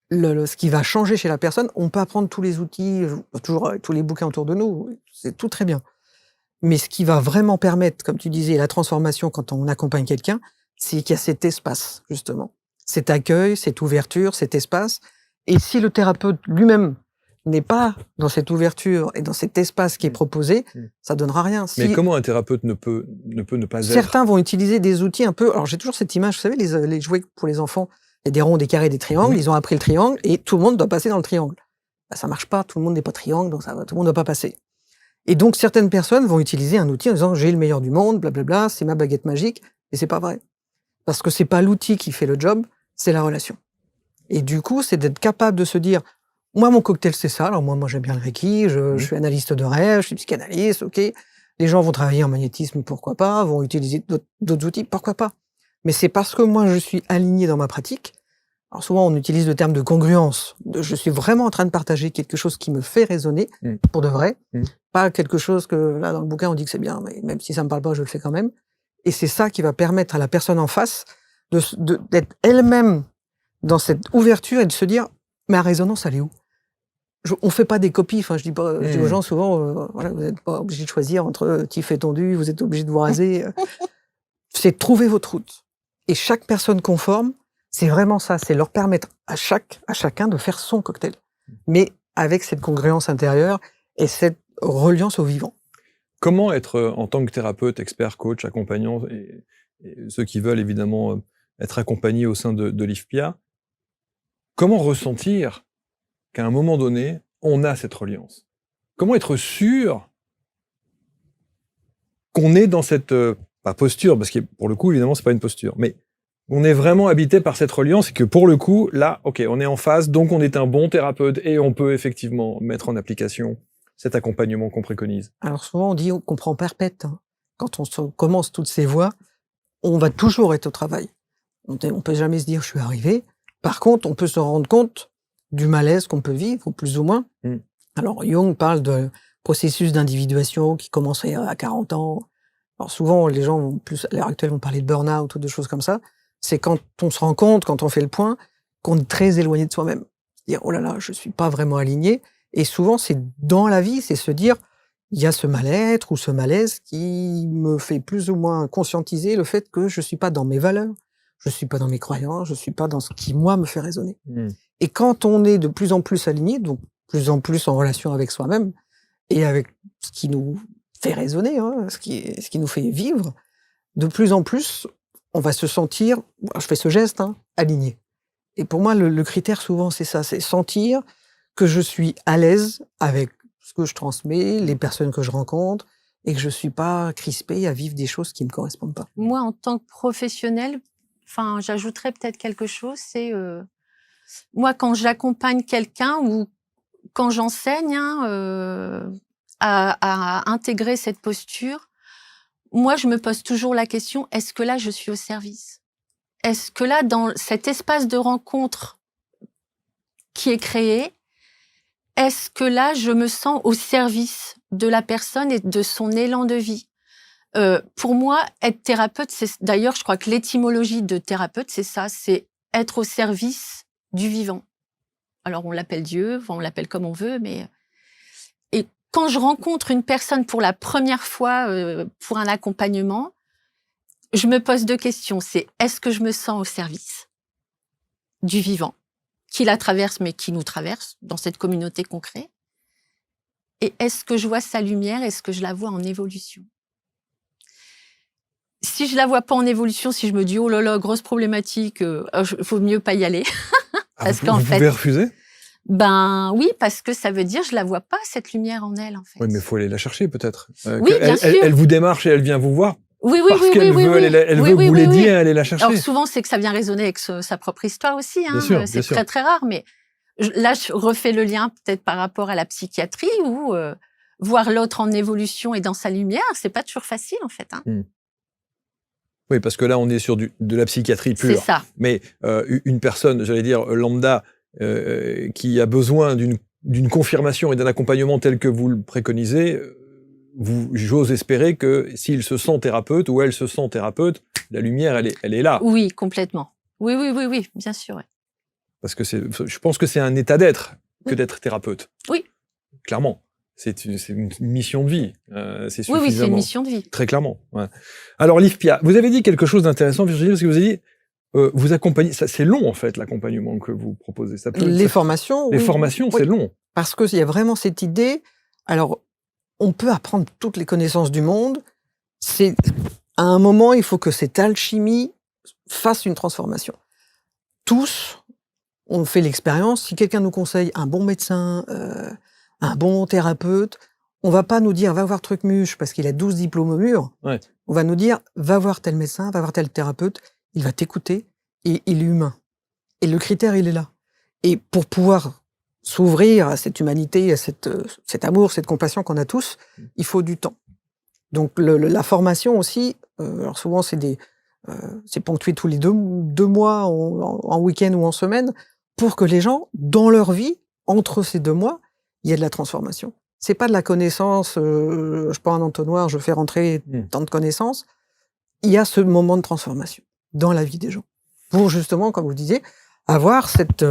ce qui va changer chez la personne, on peut apprendre tous les outils, toujours avec tous les bouquins autour de nous, c'est tout très bien. Mais ce qui va vraiment permettre, comme tu disais, la transformation quand on accompagne quelqu'un, c'est qu'il y a cet espace, justement. Cet accueil, cette ouverture, cet espace. Et si le thérapeute lui-même n'est pas dans cette ouverture et dans cet espace qui est proposé, ça donnera rien. Mais comment un thérapeute ne peut ne pas être? Certains vont utiliser des outils un peu... Alors, j'ai toujours cette image, vous savez, les jouets pour les enfants, il y a des ronds, des carrés, des triangles, ils ont appris le triangle et tout le monde doit passer dans le triangle. Ça marche pas, tout le monde n'est pas triangle, donc tout le monde ne doit pas passer. Et donc, certaines personnes vont utiliser un outil en disant « j'ai le meilleur du monde, blablabla, c'est ma baguette magique », et c'est pas vrai. Parce que c'est pas l'outil qui fait le job, c'est la relation. Et du coup, c'est d'être capable de se dire « moi, mon cocktail, c'est ça. Alors moi j'aime bien le Reiki, je suis analyste de rêve, je suis psychanalyste, ok. Les gens vont travailler en magnétisme, pourquoi pas, vont utiliser d'autres outils, pourquoi pas. Mais c'est parce que moi, je suis aligné dans ma pratique. Alors souvent, on utilise le terme de congruence. Je suis vraiment en train de partager quelque chose qui me fait résonner, pour de vrai. Pas quelque chose que, là, dans le bouquin, on dit que c'est bien, mais même si ça me parle pas, je le fais quand même. Et c'est ça qui va permettre à la personne en face d'être elle-même dans cette ouverture et de se dire, mais la résonance, elle est où? On fait pas des copies. Enfin, je dis aux gens souvent, voilà, vous n'êtes pas obligé de choisir entre tif et tondu, vous êtes obligé de vous raser. C'est trouver votre route. Et chaque personne conforme, c'est vraiment ça, c'est leur permettre à chacun de faire son cocktail. Mais avec cette congruence intérieure et cette reliance au vivant. Comment être, en tant que thérapeute, expert, coach, accompagnant, et ceux qui veulent évidemment être accompagnés au sein de l'IFPIA, comment ressentir qu'à un moment donné, on a cette reliance? Comment être sûr qu'on est dans cette, pas posture, parce que pour le coup, évidemment, c'est pas une posture, mais on est vraiment habité par cette reliance et que pour le coup, là, ok, on est en phase, donc on est un bon thérapeute et on peut effectivement mettre en application cet accompagnement qu'on préconise. Alors souvent, on dit qu'on prend perpète. Quand on commence toutes ces voies, on va toujours être au travail. On peut jamais se dire, je suis arrivé. Par contre, on peut se rendre compte du malaise qu'on peut vivre, plus ou moins. Alors, Jung parle de processus d'individuation qui commencerait à 40 ans. Alors, souvent, les gens vont plus, à l'heure actuelle, vont parler de burn-out ou de choses comme ça. C'est quand on se rend compte, quand on fait le point, qu'on est très éloigné de soi-même. Dire, oh là là, je suis pas vraiment aligné. Et souvent, c'est dans la vie, c'est se dire, il y a ce mal-être ou ce malaise qui me fait plus ou moins conscientiser le fait que je suis pas dans mes valeurs, je suis pas dans mes croyances, je suis pas dans ce qui, moi, me fait résonner. Et quand on est de plus en plus aligné, donc plus en plus en relation avec soi-même et avec ce qui nous fait résonner, ce qui nous fait vivre, de plus en plus, on va se sentir, je fais ce geste, aligné. Et pour moi, le critère souvent, c'est ça, c'est sentir que je suis à l'aise avec ce que je transmets, les personnes que je rencontre, et que je suis pas crispée à vivre des choses qui me correspondent pas. Moi, en tant que professionnelle, j'ajouterais peut-être quelque chose, c'est moi, quand j'accompagne quelqu'un ou quand j'enseigne à intégrer cette posture, moi, je me pose toujours la question, est-ce que là, je suis au service? Est-ce que là, dans cet espace de rencontre qui est créé, est-ce que là, je me sens au service de la personne et de son élan de vie? Pour moi, être thérapeute, d'ailleurs, je crois que l'étymologie de thérapeute, c'est ça, c'est être au service du vivant. Alors, on l'appelle Dieu, enfin, on l'appelle comme on veut, mais... Et quand je rencontre une personne pour la première fois pour un accompagnement, je me pose 2 questions. C'est est-ce que je me sens au service du vivant, qui la traverse, mais qui nous traverse dans cette communauté qu'on crée? Et est-ce que je vois sa lumière? Est-ce que je la vois en évolution? Si je la vois pas en évolution, si je me dis oh là là, grosse problématique, faut mieux pas y aller. Parce qu'en vous fait, pouvez refuser? Ben oui, parce que ça veut dire je la vois pas cette lumière en elle en fait. Oui, mais il faut aller la chercher peut-être. Oui, bien sûr. Elle vous démarche et elle vient vous voir. Oui, parce qu'elle veut, elle veut vous l'aider à aller la chercher. Alors souvent c'est que ça vient résonner avec sa propre histoire aussi. Hein. Bien sûr, c'est très très rare, mais là je refais le lien peut-être par rapport à la psychiatrie où voir l'autre en évolution et dans sa lumière, c'est pas toujours facile en fait. Hein. Oui, parce que là, on est sur de la psychiatrie pure. C'est ça. Mais une personne, j'allais dire, lambda, qui a besoin d'une confirmation et d'un accompagnement tel que vous le préconisez, j'ose espérer que s'il se sent thérapeute ou elle se sent thérapeute, la lumière, elle est là. Oui, complètement. Oui, bien sûr. Ouais. Parce que je pense que c'est un état d'être que d'être thérapeute. Oui. Clairement. C'est une mission de vie. C'est suffisamment. Oui, c'est une mission de vie. Très clairement. Ouais. Alors, Liv Pia, vous avez dit quelque chose d'intéressant, Virginie, parce que vous avez dit, vous accompagnez, c'est long en fait, l'accompagnement que vous proposez. Les formations, c'est long. Parce qu'il y a vraiment cette idée, alors, on peut apprendre toutes les connaissances du monde, à un moment, il faut que cette alchimie fasse une transformation. Tous, on fait l'expérience, si quelqu'un nous conseille un bon médecin, un bon thérapeute, on va pas nous dire va voir Trucmuche parce qu'il a 12 diplômes au mur. Ouais. On va nous dire va voir tel médecin, va voir tel thérapeute, il va t'écouter et il est humain. Et le critère, il est là. Et pour pouvoir s'ouvrir à cette humanité, à cet amour, cette compassion qu'on a tous, il faut du temps. Donc la formation aussi, alors souvent c'est ponctué tous les deux mois, en week-end ou en semaine, pour que les gens, dans leur vie, entre ces 2 mois, il y a de la transformation. C'est pas de la connaissance, je prends un entonnoir, je fais rentrer tant de connaissances. Il y a ce moment de transformation dans la vie des gens. Pour justement, comme vous disiez, avoir cette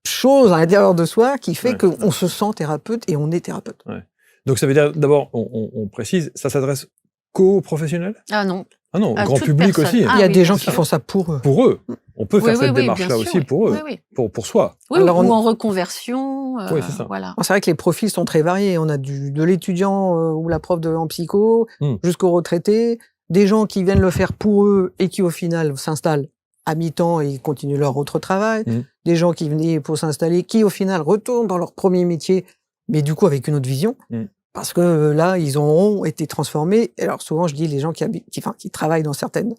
chose à l'intérieur de soi qui fait qu'on se sent thérapeute et on est thérapeute. Ouais. Donc ça veut dire, d'abord, on précise, ça s'adresse qu'aux professionnels? Ah non. Ah non, au grand public personne. aussi. Ah, il y a des gens qui font ça pour eux. Pour eux. On peut faire cette démarche-là sûr, aussi pour eux, pour soi. Oui, alors ou en reconversion. Oui, c'est ça. Voilà. C'est vrai que les profils sont très variés. On a de l'étudiant ou la prof en psycho jusqu'au retraité, des gens qui viennent le faire pour eux et qui au final s'installent à mi-temps et continuent leur autre travail, des gens qui venaient pour s'installer, qui au final retournent dans leur premier métier, mais du coup avec une autre vision. Parce que là, ils auront été transformés. Et alors souvent, je dis les gens qui travaillent dans certaines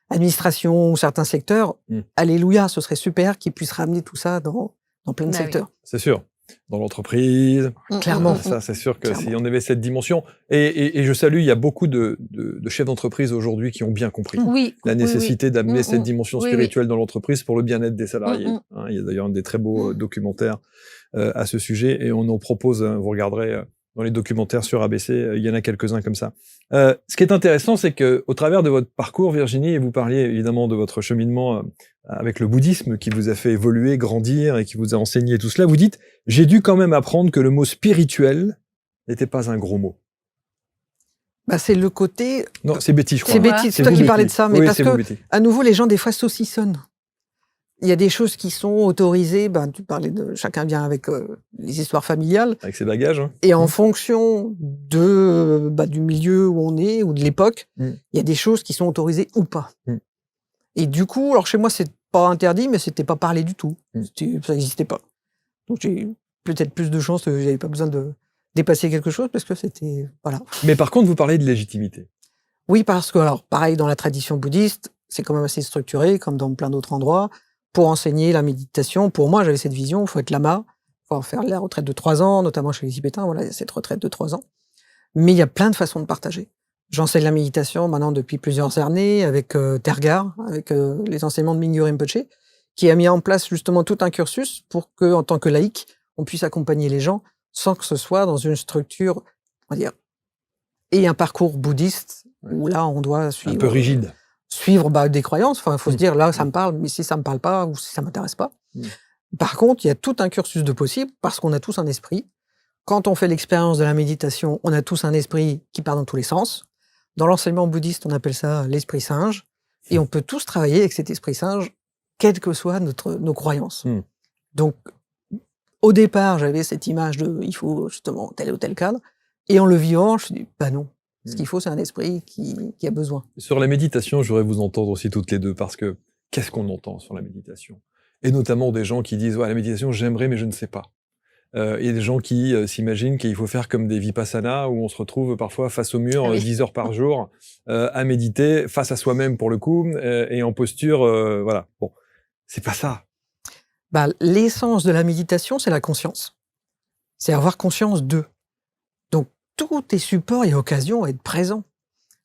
administrations ou certains secteurs, alléluia, ce serait super qu'ils puissent ramener tout ça dans plein de secteurs. Oui. C'est sûr. Dans l'entreprise. Clairement. Ça, c'est sûr que si on avait cette dimension. Et je salue, il y a beaucoup de chefs d'entreprise aujourd'hui qui ont bien compris la nécessité d'amener cette dimension spirituelle dans l'entreprise pour le bien-être des salariés. Il y a d'ailleurs des très beaux documentaires à ce sujet et on en propose, vous regarderez dans les documentaires sur ABC, il y en a quelques-uns comme ça. Ce qui est intéressant, c'est que au travers de votre parcours, Virginie, et vous parliez évidemment de votre cheminement avec le bouddhisme qui vous a fait évoluer, grandir et qui vous a enseigné tout cela, vous dites « J'ai dû quand même apprendre que le mot spirituel n'était pas un gros mot ». C'est le côté... Non, c'est Betty, je crois. C'est Betty, c'est toi qui parlais de ça, mais parce que, à nouveau, les gens, des fois, saucissonnent. Il y a des choses qui sont autorisées, tu parlais de chacun vient avec les histoires familiales. Avec ses bagages. Et en fonction du milieu où on est, ou de l'époque, il y a des choses qui sont autorisées ou pas. Et du coup, alors chez moi, c'est pas interdit, mais c'était pas parlé du tout. Ça n'existait pas. Donc j'ai peut-être plus de chance, j'avais pas besoin de dépasser quelque chose, parce que c'était... Voilà. Mais par contre, vous parlez de légitimité. Oui, parce que, alors, pareil, dans la tradition bouddhiste, c'est quand même assez structuré, comme dans plein d'autres endroits. Pour enseigner la méditation, pour moi, j'avais cette vision, il faut être lama, il faut faire la retraite de 3 ans, notamment chez les Tibétains, voilà, il y a cette retraite de 3 ans. Mais il y a plein de façons de partager. J'enseigne la méditation maintenant depuis plusieurs années avec Tergar, avec les enseignements de Mingyur Rinpoché, qui a mis en place justement tout un cursus pour que, en tant que laïc, on puisse accompagner les gens sans que ce soit dans une structure, on va dire, et un parcours bouddhiste où là, on doit suivre... Un peu rigide. Suivre des croyances. Enfin, il faut se dire, là, ça me parle, mais si ça me parle pas ou si ça m'intéresse pas. Par contre, il y a tout un cursus de possible parce qu'on a tous un esprit. Quand on fait l'expérience de la méditation, on a tous un esprit qui part dans tous les sens. Dans l'enseignement bouddhiste, on appelle ça l'esprit singe. Et on peut tous travailler avec cet esprit singe, quelles que soient nos croyances. Donc, au départ, j'avais cette image de il faut justement tel ou tel cadre. Et en le vivant, je me suis dit, non. Ce qu'il faut, c'est un esprit qui a besoin. Sur la méditation, je voudrais vous entendre aussi toutes les deux, parce que qu'est-ce qu'on entend sur la méditation? Et notamment des gens qui disent, la méditation, j'aimerais, mais je ne sais pas. Il y a des gens qui s'imaginent qu'il faut faire comme des vipassanas, où on se retrouve parfois face au mur 10 heures par jour, à méditer, face à soi-même pour le coup, et en posture, voilà. Bon, c'est pas ça. L'essence de la méditation, c'est la conscience. C'est avoir conscience d'eux. Donc, tous tes supports et occasions à être présents.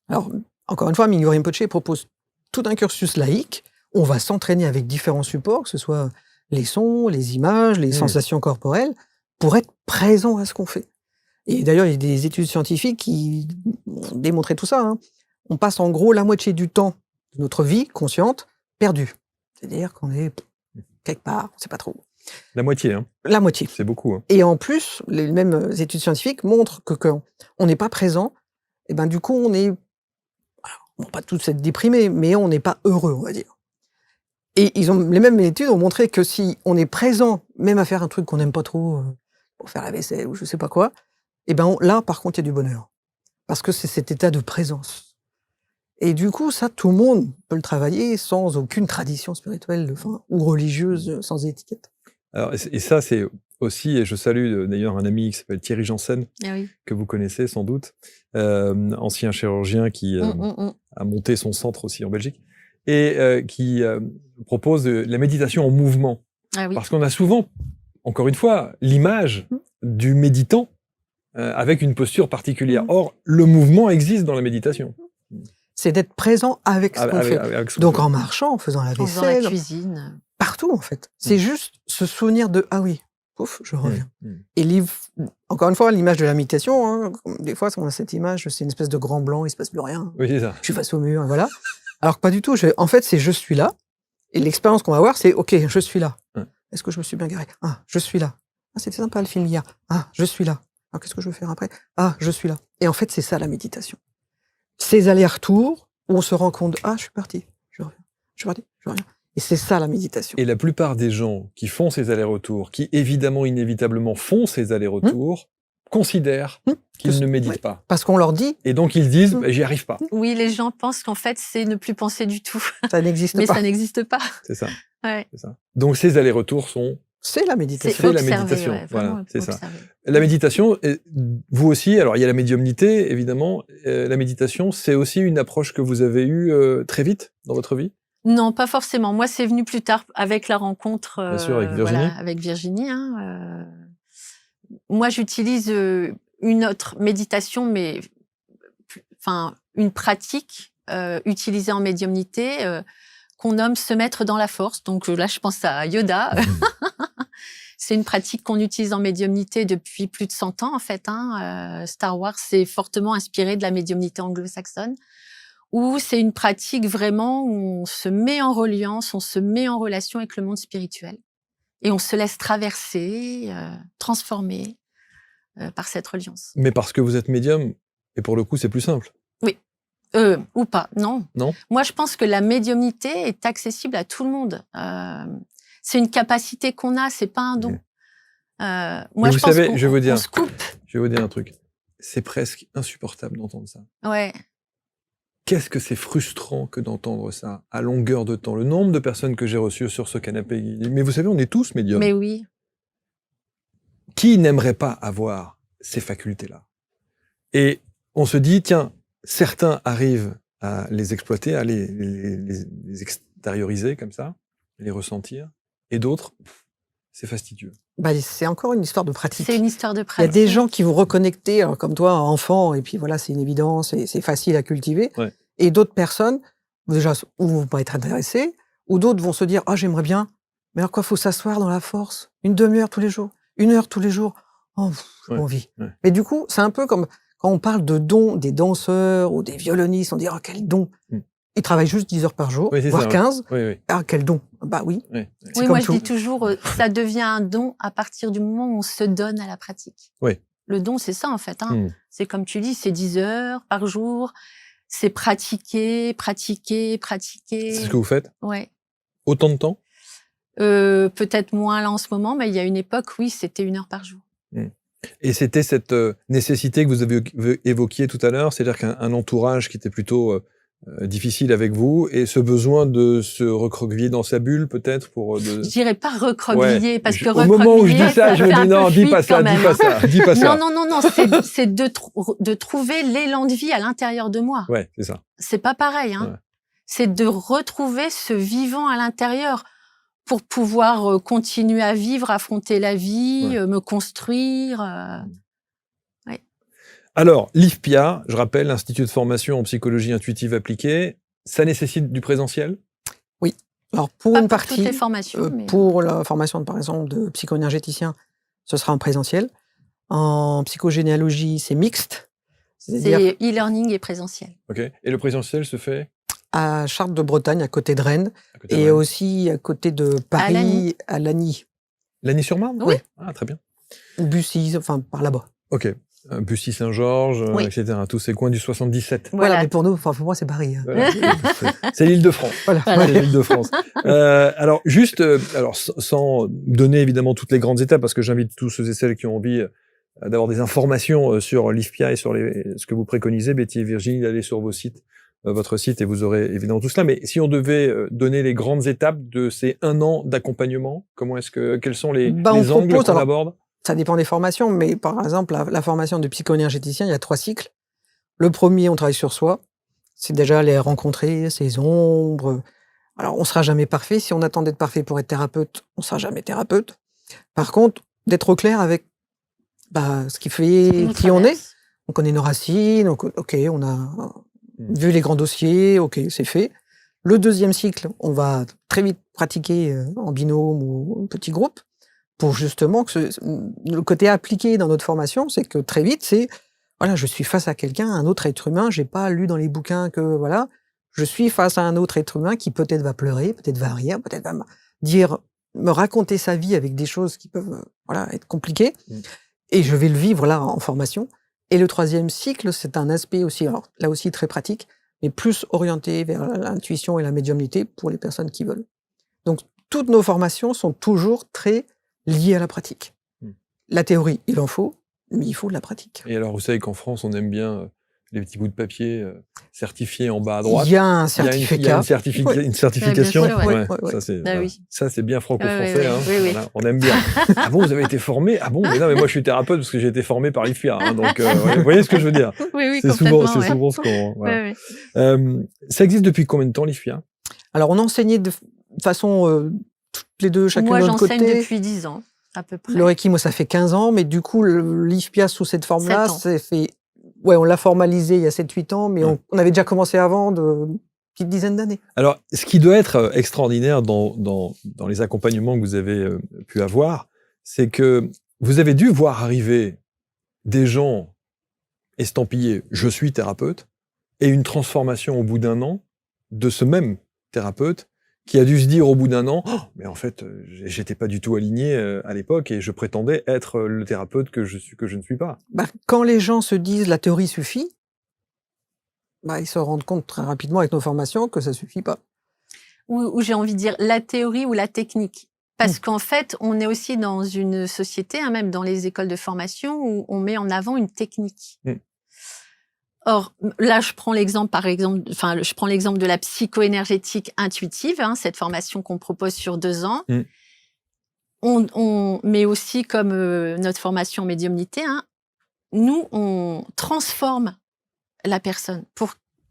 Alors, encore une fois, Mingyur Rinpoche propose tout un cursus laïque. On va s'entraîner avec différents supports, que ce soit les sons, les images, les sensations corporelles, pour être présent à ce qu'on fait. Et d'ailleurs, il y a des études scientifiques qui ont démontré tout ça. Hein. On passe en gros la moitié du temps de notre vie consciente perdue. C'est-à-dire qu'on est quelque part, on ne sait pas trop. La moitié, hein. La moitié. C'est beaucoup. Hein. Et en plus, les mêmes études scientifiques montrent que quand on n'est pas présent, et du coup, on est, bon, pas tous être déprimés, mais on n'est pas heureux, on va dire. Et les mêmes études ont montré que si on est présent, même à faire un truc qu'on n'aime pas trop, pour faire la vaisselle ou je sais pas quoi, là, par contre, il y a du bonheur. Parce que c'est cet état de présence. Et du coup, ça, tout le monde peut le travailler sans aucune tradition spirituelle ou religieuse, sans étiquette. Alors, et ça, c'est aussi, et je salue d'ailleurs un ami qui s'appelle Thierry Janssen, que vous connaissez sans doute, ancien chirurgien qui a monté son centre aussi en Belgique, et qui propose la méditation en mouvement. Parce qu'on a souvent, encore une fois, l'image du méditant avec une posture particulière. Or, le mouvement existe dans la méditation. C'est d'être présent avec ce qu'on fait. Donc en marchant, en faisant la vaisselle, en faisant la cuisine. Partout en fait. C'est juste se souvenir de « ah oui, pouf, je reviens ». Et encore une fois, l'image de la méditation, hein, des fois on a cette image, c'est une espèce de grand blanc, il se passe plus rien. Oui, c'est ça. Je suis face au mur, voilà. Alors que pas du tout. En fait, c'est « je suis là ». Et l'expérience qu'on va avoir, c'est « ok, je suis là ». Est-ce que je me suis bien garé? Ah, je suis là. Ah, c'était sympa le film hier. Ah, je suis là. Alors qu'est-ce que je veux faire après? Ah, je suis là. Et en fait, c'est ça la méditation. Ces allers-retours où on se rend compte, ah, je suis parti, je reviens, je suis parti, je reviens. Et c'est ça la méditation. Et la plupart des gens qui font ces allers-retours, qui évidemment, inévitablement font ces allers-retours, considèrent qu'ils ne méditent pas. Parce qu'on leur dit. Et donc ils disent, j'y arrive pas. Oui, les gens pensent qu'en fait, c'est ne plus penser du tout. Ça n'existe pas. Mais ça n'existe pas. C'est ça. Ouais. C'est ça. Donc ces allers-retours sont... C'est la méditation. C'est la méditation, voilà, c'est ça. La méditation, vous aussi, alors il y a la médiumnité, évidemment, la méditation, c'est aussi une approche que vous avez eue très vite dans votre vie? Non, pas forcément. Moi, c'est venu plus tard avec la rencontre bien sûr, avec Virginie. Voilà, avec Virginie. Hein, moi, j'utilise une autre méditation, mais une pratique utilisée en médiumnité qu'on nomme se mettre dans la force. Donc là, je pense à Yoda. C'est une pratique qu'on utilise en médiumnité depuis plus de 100 ans, en fait. Hein. Star Wars s'est fortement inspiré de la médiumnité anglo-saxonne, où c'est une pratique vraiment où on se met en reliance, on se met en relation avec le monde spirituel. Et on se laisse traverser, transformer par cette reliance. Mais parce que vous êtes médium, et pour le coup, c'est plus simple. Oui. Ou pas, non. Non. Moi, je pense que la médiumnité est accessible à tout le monde. C'est une capacité qu'on a, c'est pas un don. Moi, je pense qu'on se coupe. Je vais vous dire un truc. C'est presque insupportable d'entendre ça. Ouais. Qu'est-ce que c'est frustrant que d'entendre ça à longueur de temps. Le nombre de personnes que j'ai reçues sur ce canapé. Mais vous savez, on est tous médiums. Mais oui. Qui n'aimerait pas avoir ces facultés-là? Et on se dit, tiens, certains arrivent à les exploiter, à les extérioriser comme ça, les ressentir, et d'autres, c'est fastidieux. C'est encore une histoire de pratique. C'est une histoire de pratique. Il y a des gens qui vont reconnecter, alors, comme toi, enfant, et puis voilà, c'est une évidence, et c'est facile à cultiver. Et d'autres personnes, déjà, ou vont pas être intéressées, ou d'autres vont se dire, ah, j'aimerais bien, Mais alors quoi, faut s'asseoir dans la force, une demi-heure tous les jours, 1 heure tous les jours. Oh, j'ai Ouais, pas envie. ouais. Mais du coup, c'est un peu comme quand on parle de dons des danseurs ou des violonistes, on dit, oh, quel don. Mm. Ils travaillent juste 10 heures par jour, Oui, c'est voire ça, ouais. 15. Oui, oui. Ah, quel don. Bah oui. Oui, C'est Oui, comme moi je tout. dis toujours, ça devient un don à partir du moment où on se donne à la pratique. Oui. Le don, c'est ça en fait. Hein. Mm. C'est comme tu dis, c'est 10 heures par jour. C'est pratiquer. C'est ce que vous faites? Ouais. Autant de temps? Peut-être moins là en ce moment, mais il y a une époque, oui, c'était 1 heure par jour. Et c'était cette nécessité que vous avez évoquiez tout à l'heure, c'est-à-dire qu'un entourage qui était plutôt difficile avec vous, et ce besoin de se recroqueviller dans sa bulle, peut-être, pour... Je dirais pas recroqueviller, parce que au moment où je dis recroqueviller, ça, je me fait dis un non, peu dis fuite pas ça, quand dis même, pas hein. ça, dis pas ça. Non, c'est de trouver l'élan de vie à l'intérieur de moi. Ouais, c'est ça. C'est pas pareil, hein. Ouais. C'est de retrouver ce vivant à l'intérieur pour pouvoir continuer à vivre, affronter la vie, me construire. Ouais. Alors, l'IFPIA, je rappelle, l'Institut de formation en psychologie intuitive appliquée, ça nécessite du présentiel? Oui. Alors, pour Pas une pour partie, toutes les formations, mais pour la formation, par exemple, de psycho-énergéticien, ce sera en présentiel. En psychogénéalogie, c'est mixte. C'est-à-dire c'est e-learning et présentiel. Ok. Et le présentiel se fait à Chartres de Bretagne, à côté de Rennes, à côté de et Rennes. aussi à côté de Paris, à Lagny. Lagny-sur-Marne? Oui. Ah, très bien. Bussy, enfin, par là-bas. Ok. Bussy-Saint-Georges, Oui. etc. Tous ces coins du 77. Voilà, mais pour nous, enfin, pour moi, c'est Paris. Hein. Voilà. C'est l'Île-de-France. Voilà. C'est l'Île-de-France. Alors, juste, alors, sans donner évidemment toutes les grandes étapes, parce que j'invite tous ceux et celles qui ont envie d'avoir des informations sur l'IFPIA et sur ce que vous préconisez, Betty et Virginie, d'aller sur vos sites, votre site, et vous aurez évidemment tout cela. Mais si on devait donner les grandes étapes de ces 1 an d'accompagnement, quels sont les angles propose, qu'on aborde? Ça dépend des formations, mais par exemple, la formation de psycho-énergéticien, il y a 3 cycles. Le premier, on travaille sur soi. C'est déjà les rencontrer, ses ombres. Alors, on sera jamais parfait. Si on attend d'être parfait pour être thérapeute, on sera jamais thérapeute. Par contre, d'être au clair avec ce qui fait qui on est. On connaît nos racines, ok, on a vu les grands dossiers, ok, c'est fait. Le deuxième cycle, on va très vite pratiquer en binôme ou en petit groupe, pour justement que le côté appliqué dans notre formation, c'est que très vite, c'est voilà, je suis face à quelqu'un, un autre être humain, j'ai pas lu dans les bouquins que voilà, je suis face à un autre être humain qui peut-être va pleurer, peut-être va rire, peut-être va me raconter sa vie avec des choses qui peuvent être compliquées, et je vais le vivre là en formation. Et le troisième cycle, c'est un aspect aussi, alors là aussi très pratique, mais plus orienté vers l'intuition et la médiumnité pour les personnes qui veulent. Donc toutes nos formations sont toujours très liées à la pratique. La théorie, il en faut, mais il faut de la pratique. Et alors, vous savez qu'en France, on aime bien les petits bouts de papier certifiés en bas à droite. Il y a un certificat. Il y a une certification. Ouais, Ça, c'est bien franco-français. Ouais, hein. oui. Voilà, on aime bien. Ah bon, vous avez été formé? Ah bon, mais non, mais moi, je suis thérapeute parce que j'ai été formé par l'IFPIA. Hein, donc, vous voyez ce que je veux dire? Oui, c'est complètement. souvent ce qu'on... Voilà. Ça existe depuis combien de temps, l'IFPIA? Alors, on enseignait de façon toutes les deux, chacune moi, de notre côté. Moi, j'enseigne depuis 10 ans, à peu près. Le Reiki, moi, ça fait 15 ans, mais du coup, l'IFPIA sous cette forme-là, 7 ans. c'est fait... Ouais, on l'a formalisé il y a 7-8 ans, mais on avait déjà commencé avant de petite dizaine d'années. Alors, ce qui doit être extraordinaire dans les accompagnements que vous avez pu avoir, c'est que vous avez dû voir arriver des gens estampillés « je suis thérapeute » et une transformation au bout d'1 an de ce même thérapeute qui a dû se dire au bout d'1 an « mais en fait, j'étais pas du tout aligné à l'époque et je prétendais être le thérapeute que je ne suis pas. » Quand les gens se disent « la théorie suffit », ils se rendent compte très rapidement avec nos formations que ça suffit pas. Ou j'ai envie de dire la théorie ou la technique. Parce qu'en fait, on est aussi dans une société, même dans les écoles de formation, où on met en avant une technique. Or, là, je prends l'exemple de la psycho-énergétique intuitive, cette formation qu'on propose sur 2 ans. Mais aussi comme notre formation en médiumnité, nous, on transforme la personne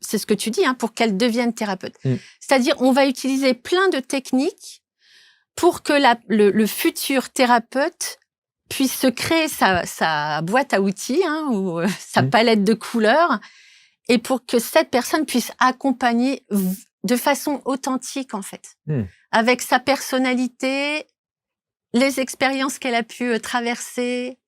c'est ce que tu dis, pour qu'elle devienne thérapeute. C'est-à-dire, on va utiliser plein de techniques pour que le futur thérapeute puisse se créer sa boîte à outils ou sa palette de couleurs, et pour que cette personne puisse accompagner de façon authentique, en fait. Mmh. Avec sa personnalité, les expériences qu'elle a pu traverser,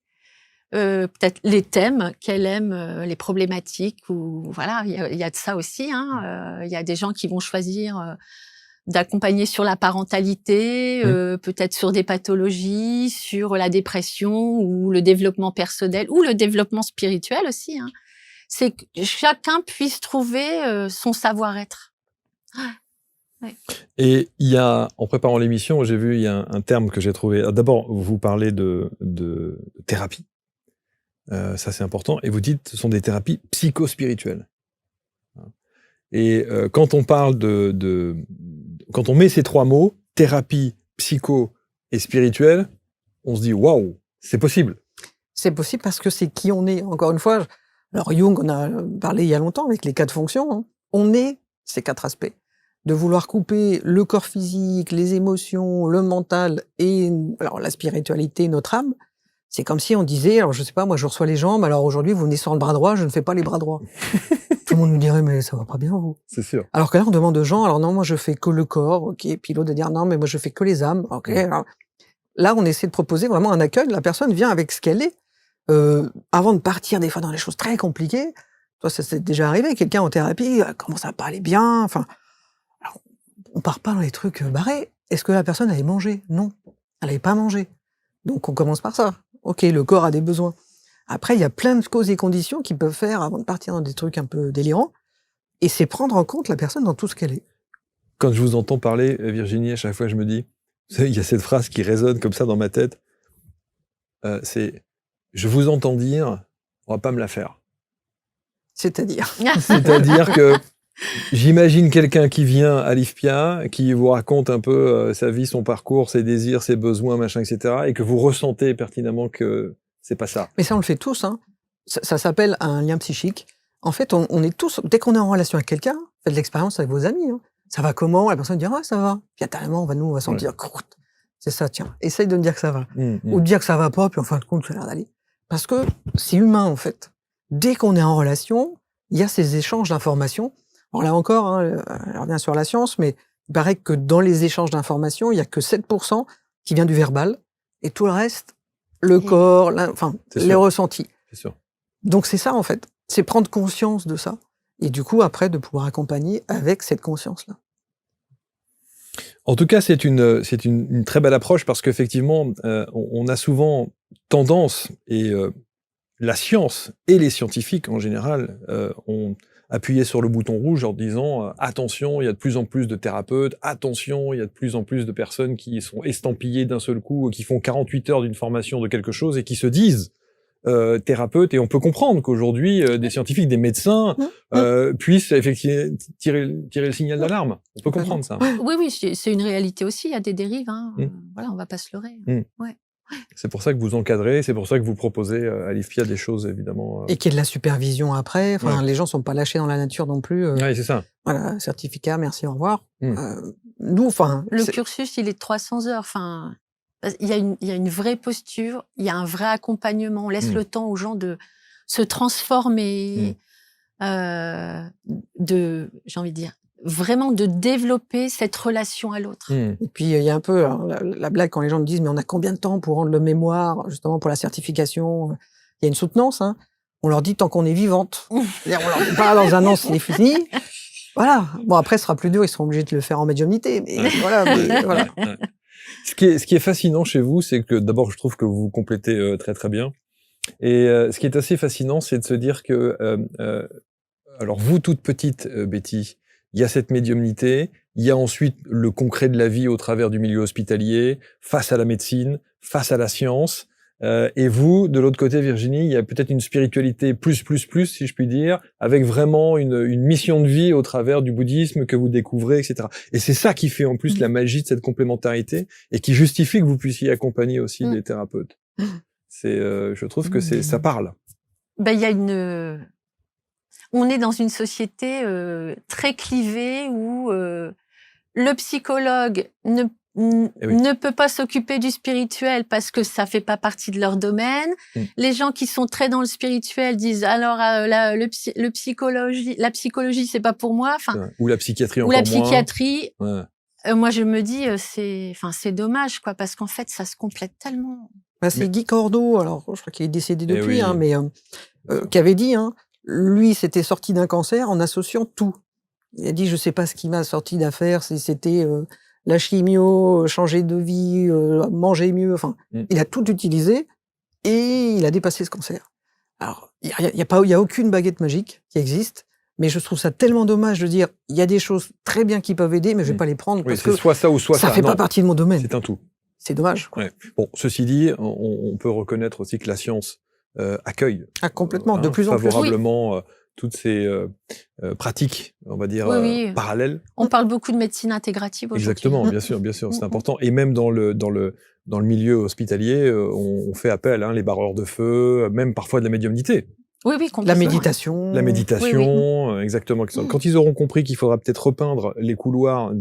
peut-être les thèmes qu'elle aime, les problématiques, ou voilà, il y a de ça aussi. Il y a des gens qui vont choisir d'accompagner sur la parentalité, peut-être sur des pathologies, sur la dépression ou le développement personnel ou le développement spirituel aussi. C'est que chacun puisse trouver son savoir-être. Ouais. Et il y a, en préparant l'émission, j'ai vu, il y a un terme que j'ai trouvé. D'abord, vous parlez de thérapie. Ça, c'est important. Et vous dites, ce sont des thérapies psychospirituelles. Et quand on parle quand on met ces trois mots, thérapie, psycho et spirituelle, on se dit, waouh, c'est possible. C'est possible parce que c'est qui on est. Encore une fois, alors Jung, on a parlé il y a longtemps avec les 4 fonctions. On est ces 4 aspects. De vouloir couper le corps physique, les émotions, le mental et alors la spiritualité, notre âme, c'est comme si on disait, alors je sais pas, moi je reçois les jambes, alors aujourd'hui vous venez sur le bras droit, je ne fais pas les bras droits. Tout le monde nous dirait, mais ça va pas bien vous. C'est sûr. Alors que là on demande aux gens, alors non, moi je fais que le corps, ok, puis l'autre de dire non, mais moi je fais que les âmes, ok. Alors, là on essaie de proposer vraiment un accueil, la personne vient avec ce qu'elle est, avant de partir des fois dans les choses très compliquées. Toi ça s'est déjà arrivé, quelqu'un en thérapie commence à pas aller bien, enfin, alors, on part pas dans les trucs barrés. Est-ce que la personne avait mangé? Non, elle avait pas mangé. Donc on commence par ça. Ok, le corps a des besoins. Après, il y a plein de causes et conditions qui peuvent faire avant de partir dans des trucs un peu délirants. Et c'est prendre en compte la personne dans tout ce qu'elle est. Quand je vous entends parler, Virginie, à chaque fois, je me dis, il y a cette phrase qui résonne comme ça dans ma tête. C'est « je vous entends dire, on va pas me la faire ». C'est-à-dire C'est-à-dire que j'imagine quelqu'un qui vient à l'IFPIA, qui vous raconte un peu sa vie, son parcours, ses désirs, ses besoins, machin, etc. et que vous ressentez pertinemment que c'est pas ça. Mais ça, on le fait tous. Ça s'appelle un lien psychique. En fait, on est tous, dès qu'on est en relation avec quelqu'un, faites l'expérience avec vos amis. Ça va comment? La personne dit « ah, ça va ». Puis intérieurement, on va sentir croûte. C'est ça, tiens. Essaye de me dire que ça va. Ou de dire que ça va pas, puis en fin de compte, ça a l'air d'aller. Parce que c'est humain, en fait. Dès qu'on est en relation, il y a ces échanges d'informations. Alors là encore, on revient sur la science, mais il paraît que dans les échanges d'informations, il y a que 7% qui vient du verbal, et tout le reste, le corps, les ressentis. C'est sûr. Donc c'est ça, en fait. C'est prendre conscience de ça, et du coup, après, de pouvoir accompagner avec cette conscience-là. En tout cas, c'est une très belle approche parce qu'effectivement, on a souvent tendance, et la science et les scientifiques en général ont appuyé sur le bouton rouge en disant attention, il y a de plus en plus de thérapeutes, attention, il y a de plus en plus de personnes qui sont estampillées d'un seul coup, qui font 48 heures d'une formation de quelque chose et qui se disent thérapeutes, et on peut comprendre qu'aujourd'hui des scientifiques, des médecins puissent effectivement tirer le signal d'alarme. On peut comprendre ça. Oui, c'est une réalité aussi, il y a des dérives, voilà, on va pas se leurrer. Ouais. C'est pour ça que vous encadrez, c'est pour ça que vous proposez à l'IFPIA des choses, évidemment. Et qu'il y ait de la supervision après. Enfin, les gens sont pas lâchés dans la nature non plus. Oui, c'est ça. Voilà, certificat, merci, au revoir. Nous, le cursus, il est de 300 heures. Enfin, il y a une vraie posture, il y a un vrai accompagnement. On laisse le temps aux gens de se transformer, j'ai envie de dire, vraiment de développer cette relation à l'autre. Et puis, il y a un peu la blague quand les gens me disent « mais on a combien de temps pour rendre le mémoire, justement pour la certification ?» Il y a une soutenance. On leur dit tant qu'on est vivante. C'est-à-dire, on leur dit pas dans un an, c'est fini. Voilà. Bon, après, ce sera plus dur, ils seront obligés de le faire en médiumnité. Mais voilà. Ce qui est fascinant chez vous, c'est que d'abord, je trouve que vous vous complétez très très bien. Et ce qui est assez fascinant, c'est de se dire que, alors vous, toute petite, Betty, il y a cette médiumnité, il y a ensuite le concret de la vie au travers du milieu hospitalier, face à la médecine, face à la science. Et vous, de l'autre côté, Virginie, il y a peut-être une spiritualité plus, si je puis dire, avec vraiment une mission de vie au travers du bouddhisme que vous découvrez, etc. Et c'est ça qui fait en plus la magie de cette complémentarité et qui justifie que vous puissiez accompagner aussi des thérapeutes. Je trouve que ça parle. Il y a on est dans une société très clivée où le psychologue ne peut pas s'occuper du spirituel parce que ça fait pas partie de leur domaine. Les gens qui sont très dans le spirituel disent alors la psychologie c'est pas pour moi. Enfin, ou la psychiatrie ou encore la psychiatrie. moins. Moi je me dis c'est dommage quoi parce qu'en fait ça se complète tellement. C'est Guy Cordeau, alors je crois qu'il est décédé depuis, oui. mais qui avait dit, lui c'était sorti d'un cancer en associant tout. Il a dit je sais pas ce qui m'a sorti d'affaire, si c'était la chimio, changer de vie, manger mieux, enfin, il a tout utilisé et il a dépassé ce cancer. Alors, il y a aucune baguette magique qui existe, mais je trouve ça tellement dommage de dire, il y a des choses très bien qui peuvent aider, mais je vais pas les prendre parce que soit ça ou soit ça. Ça fait pas partie de mon domaine. C'est un tout. C'est dommage. Ouais. Bon, ceci dit, on peut reconnaître aussi que la science accueille complètement, de plus en plus favorablement toutes ces pratiques, on va dire, parallèles. On parle beaucoup de médecine intégrative aujourd'hui. Exactement, bien sûr, c'est important. Et même dans le milieu hospitalier, on fait appel, les barreurs de feu, même parfois de la médiumnité. Oui, complètement. La méditation. La méditation, exactement. Quand ils auront compris qu'il faudra peut-être repeindre les couloirs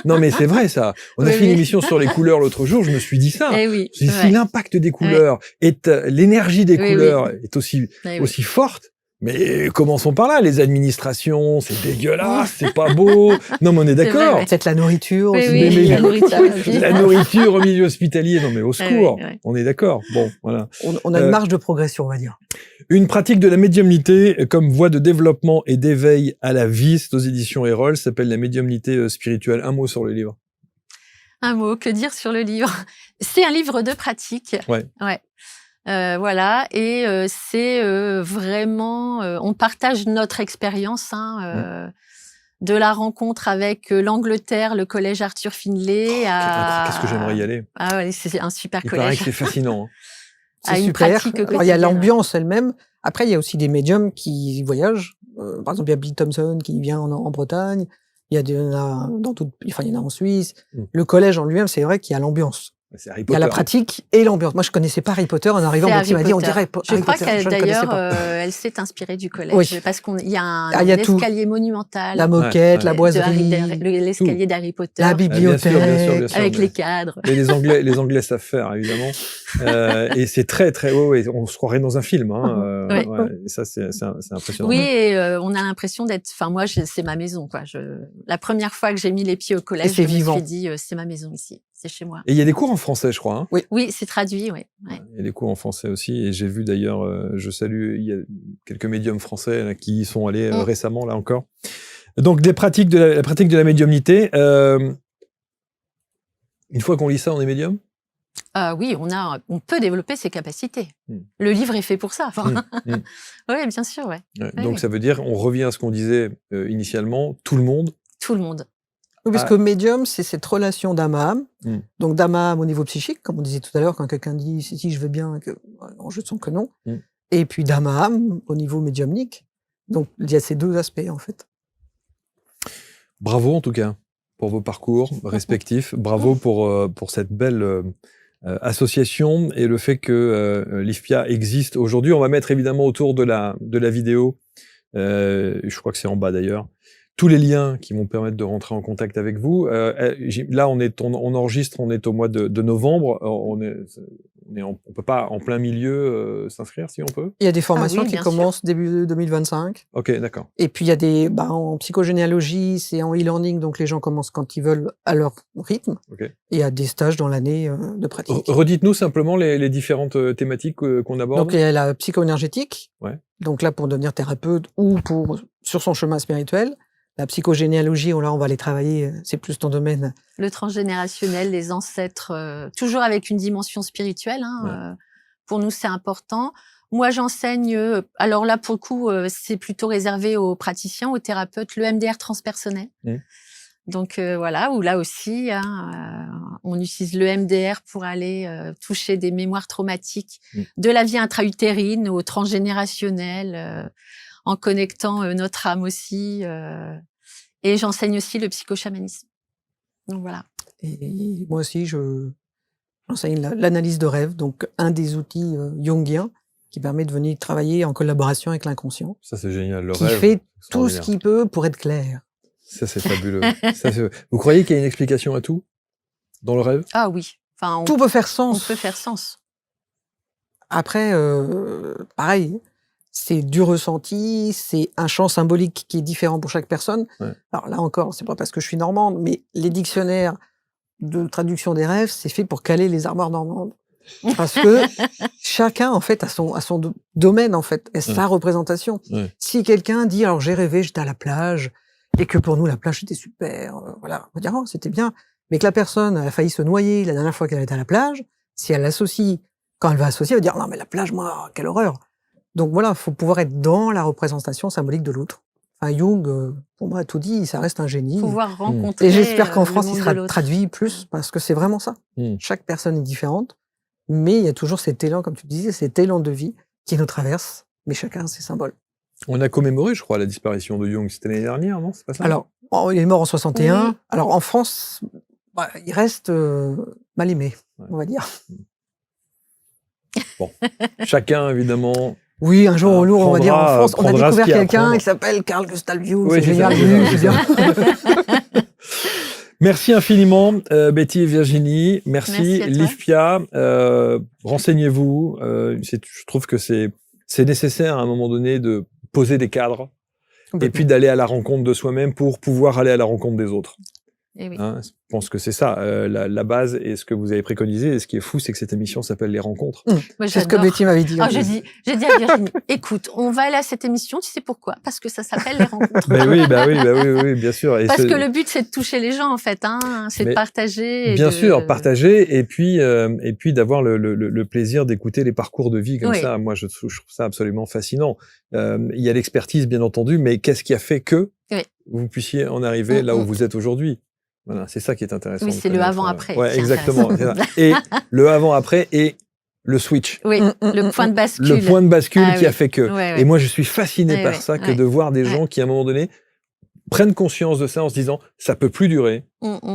non, mais c'est vrai, ça. On a fait une émission sur les couleurs l'autre jour, je me suis dit ça. Si l'impact des couleurs l'énergie des couleurs est aussi forte, mais commençons par là, les administrations, c'est dégueulasse, c'est pas beau. Non, mais on est d'accord. Peut-être la nourriture. La nourriture au milieu hospitalier, non mais au secours. On est d'accord. Bon, voilà. On a une marge de progression, on va dire. Une pratique de la médiumnité comme voie de développement et d'éveil à la vie, c'est aux éditions Erol, s'appelle la médiumnité spirituelle. Un mot sur le livre. Un mot, que dire sur le livre? C'est un livre de pratique. Ouais. Voilà, et c'est vraiment, on partage notre expérience de la rencontre avec l'Angleterre, le collège Arthur Findlay. Qu'est-ce que j'aimerais y aller. Ah ouais, c'est un super collège. Il paraît que c'est fascinant. C'est super. Alors, il y a l'ambiance elle-même. Après, il y a aussi des médiums qui voyagent. Par exemple, il y a Bill Thompson qui vient en Bretagne. Il y en a il y en a en Suisse. Le collège en lui-même, c'est vrai qu'il y a l'ambiance. Il y a la pratique et l'ambiance. Moi, je connaissais pas Harry Potter en arrivant. Donc, il m'a dit, on dirait Je crois qu'elle, d'ailleurs, elle s'est inspirée du collège. Parce qu'il y a un escalier monumental. La moquette, la boiserie. L'escalier d'Harry Potter. La bibliothèque. Bien sûr, avec les cadres. Et les Anglais savent faire, évidemment. Et c'est très, très, on se croirait dans un film, et ça, c'est impressionnant. Oui, et on a l'impression d'être, moi, c'est ma maison, quoi. La première fois que j'ai mis les pieds au collège, je me suis dit, c'est ma maison ici. C'est chez moi. Et il y a des cours en français, je crois. Oui, c'est traduit, oui. Il y a des cours en français aussi. Et j'ai vu d'ailleurs, je salue, il y a quelques médiums français là, qui y sont allés récemment, là encore. Donc, la pratique de la médiumnité. Une fois qu'on lit ça, on est médium ? Oui, on peut développer ses capacités. Le livre est fait pour ça. Oui, bien sûr, Donc, ça veut dire, on revient à ce qu'on disait initialement, tout le monde. Tout le monde. Oui, parce que médium, c'est cette relation d'âme à âme. Donc d'âme à âme au niveau psychique, comme on disait tout à l'heure, quand quelqu'un dit si je veux bien, je sens que non. Et puis d'âme à âme au niveau médiumnique. Donc il y a ces deux aspects en fait. Bravo en tout cas pour vos parcours respectifs. Bravo pour cette belle association et le fait que l'IFPIA existe aujourd'hui. On va mettre évidemment autour de la vidéo, je crois que c'est en bas d'ailleurs, tous les liens qui vont permettre de rentrer en contact avec vous. Là, on enregistre, on est au mois de novembre. On peut pas en plein milieu s'inscrire, si on peut. Il y a des formations qui commencent début 2025. Ok, d'accord. Et puis il y a des, en psychogénéalogie, c'est en e-learning, donc les gens commencent quand ils veulent à leur rythme. Et il y a des stages dans l'année de pratique. Redites-nous simplement les différentes thématiques qu'on aborde. Donc il y a la psycho-énergétique. Donc là pour devenir thérapeute ou sur son chemin spirituel. La psychogénéalogie, là, on va les travailler, c'est plus ton domaine. Le transgénérationnel, les ancêtres, toujours avec une dimension spirituelle. Pour nous, c'est important. Moi, j'enseigne, alors là, pour le coup, c'est plutôt réservé aux praticiens, aux thérapeutes, le MDR transpersonnel. Donc voilà, où là aussi, on utilise le MDR pour aller toucher des mémoires traumatiques de la vie intra-utérine au transgénérationnel, en connectant notre âme aussi. Et j'enseigne aussi le psychochamanisme. Donc voilà. Et moi aussi, j'enseigne l'analyse de rêve, donc un des outils jungiens qui permet de venir travailler en collaboration avec l'inconscient. Ça, c'est génial. Le qui rêve, fait tout ce qu'il peut pour être clair. Ça, c'est fabuleux. Vous croyez qu'il y a une explication à tout dans le rêve? Ah oui. Enfin, Tout peut faire on sens. peut faire sens. Après, pareil, c'est du ressenti, c'est un champ symbolique qui est différent pour chaque personne. Ouais. Alors là encore, c'est pas parce que je suis normande, mais les dictionnaires de traduction des rêves, c'est fait pour caler les armoires normandes. Parce que chacun, en fait, a son domaine, en fait, et sa représentation. Ouais. Si quelqu'un dit, alors j'ai rêvé, j'étais à la plage, et que pour nous, la plage, c'était super, voilà, on va dire, oh, c'était bien. Mais que la personne a failli se noyer la dernière fois qu'elle était à la plage, si elle l'associe, quand elle va associer, elle va dire, non, mais la plage, moi, quelle horreur. Donc voilà, il faut pouvoir être dans la représentation symbolique de l'autre. Enfin, Jung, pour moi, a tout dit, ça reste un génie. Pouvoir rencontrer Et j'espère qu'en le France, il monde de sera l'autre. traduit plus, parce que c'est vraiment ça. Chaque personne est différente, mais il y a toujours cet élan, comme tu disais, cet élan de vie qui nous traverse, mais chacun a ses symboles. On a commémoré, je crois, la disparition de Jung. C'était l'année dernière, non? C'est pas ça? Alors, il est mort en 61. Oui. Alors, en France, il reste mal aimé, on va dire. Bon. Chacun, évidemment. Oui, un jour ou l'autre, on va dire, en France, on a prendra ce découvert qu'il y a à quelqu'un prendre. qui s'appelle Carl Gustav Jung. Oui, c'est génial. c'est ça. Oui, Merci infiniment, Betty et Virginie. Merci, Merci à toi. Livpia. Renseignez-vous. Je trouve que c'est nécessaire à un moment donné de poser des cadres et puis d'aller à la rencontre de soi-même pour pouvoir aller à la rencontre des autres. Eh oui. Hein, je pense que c'est ça, la base et ce que vous avez préconisé. Et ce qui est fou, c'est que cette émission s'appelle Les Rencontres. Moi, C'est ce que j'adore. Betty m'avait dit. Ah, j'ai dit à Virginie, écoute, on va aller à cette émission, tu sais pourquoi? Parce que ça s'appelle Les Rencontres. oui, bien sûr. Et Parce que le but, c'est de toucher les gens, en fait, hein, c'est de Mais partager. Bien sûr, partager et puis d'avoir le plaisir d'écouter les parcours de vie comme Oui. ça. Moi, je trouve ça absolument fascinant. Il y a l'expertise, bien entendu, mais qu'est-ce qui a fait que Oui. vous puissiez en arriver là où vous êtes aujourd'hui? Voilà, c'est ça qui est intéressant. Oui, de c'est le connaître. avant-après Ouais, qui est exactement. intéressant. Et le avant-après et le switch. Oui, le point de bascule. Le point de bascule Ah qui a oui. fait que. Ouais, ouais. Et moi, je suis fasciné Ouais, par ouais, ça, que ouais. de voir des gens qui, à un moment donné, prennent conscience de ça en se disant, ça peut plus durer,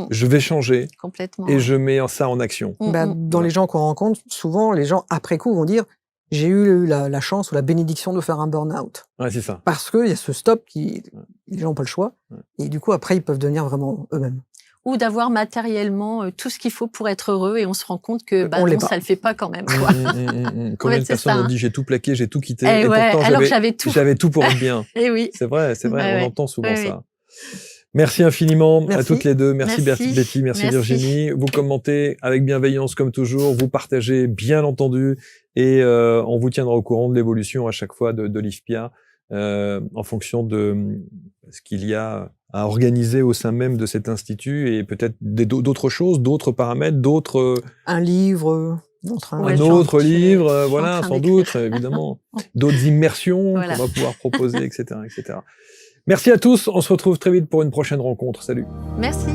je vais changer, Complètement. et je mets ça en action. Dans les gens qu'on rencontre, souvent, les gens, après coup, vont dire j'ai eu la chance ou la bénédiction de faire un burn-out. Ouais, c'est ça. Parce qu'il y a ce stop qui, les gens n'ont pas le choix. Et du coup, après, ils peuvent devenir vraiment eux-mêmes. Ou d'avoir matériellement tout ce qu'il faut pour être heureux et on se rend compte que On l'est non, pas. ça le fait pas quand même. Quoi. Combien de c'est personnes ça, ont hein. dit j'ai tout plaqué, j'ai tout quitté, Eh et ouais, pourtant alors que j'avais tout. J'avais tout pour être bien. Et oui. C'est vrai, Ouais, on ouais. entend souvent Ouais, ça. Merci infiniment à Merci. toutes les deux. Merci, Merci. Betty, merci Merci. Virginie. Vous commentez avec bienveillance comme toujours, vous partagez bien entendu et on vous tiendra au courant de l'évolution à chaque fois de Livpia en fonction de ce qu'il y a à organiser au sein même de cet institut et peut-être d'autres choses, d'autres paramètres, d'autres... Un livre, un autre livre, voilà, train sans d'écrire. doute, évidemment. D'autres immersions Voilà. qu'on va pouvoir proposer, etc., etc. Merci à tous. On se retrouve très vite pour une prochaine rencontre. Salut. Merci.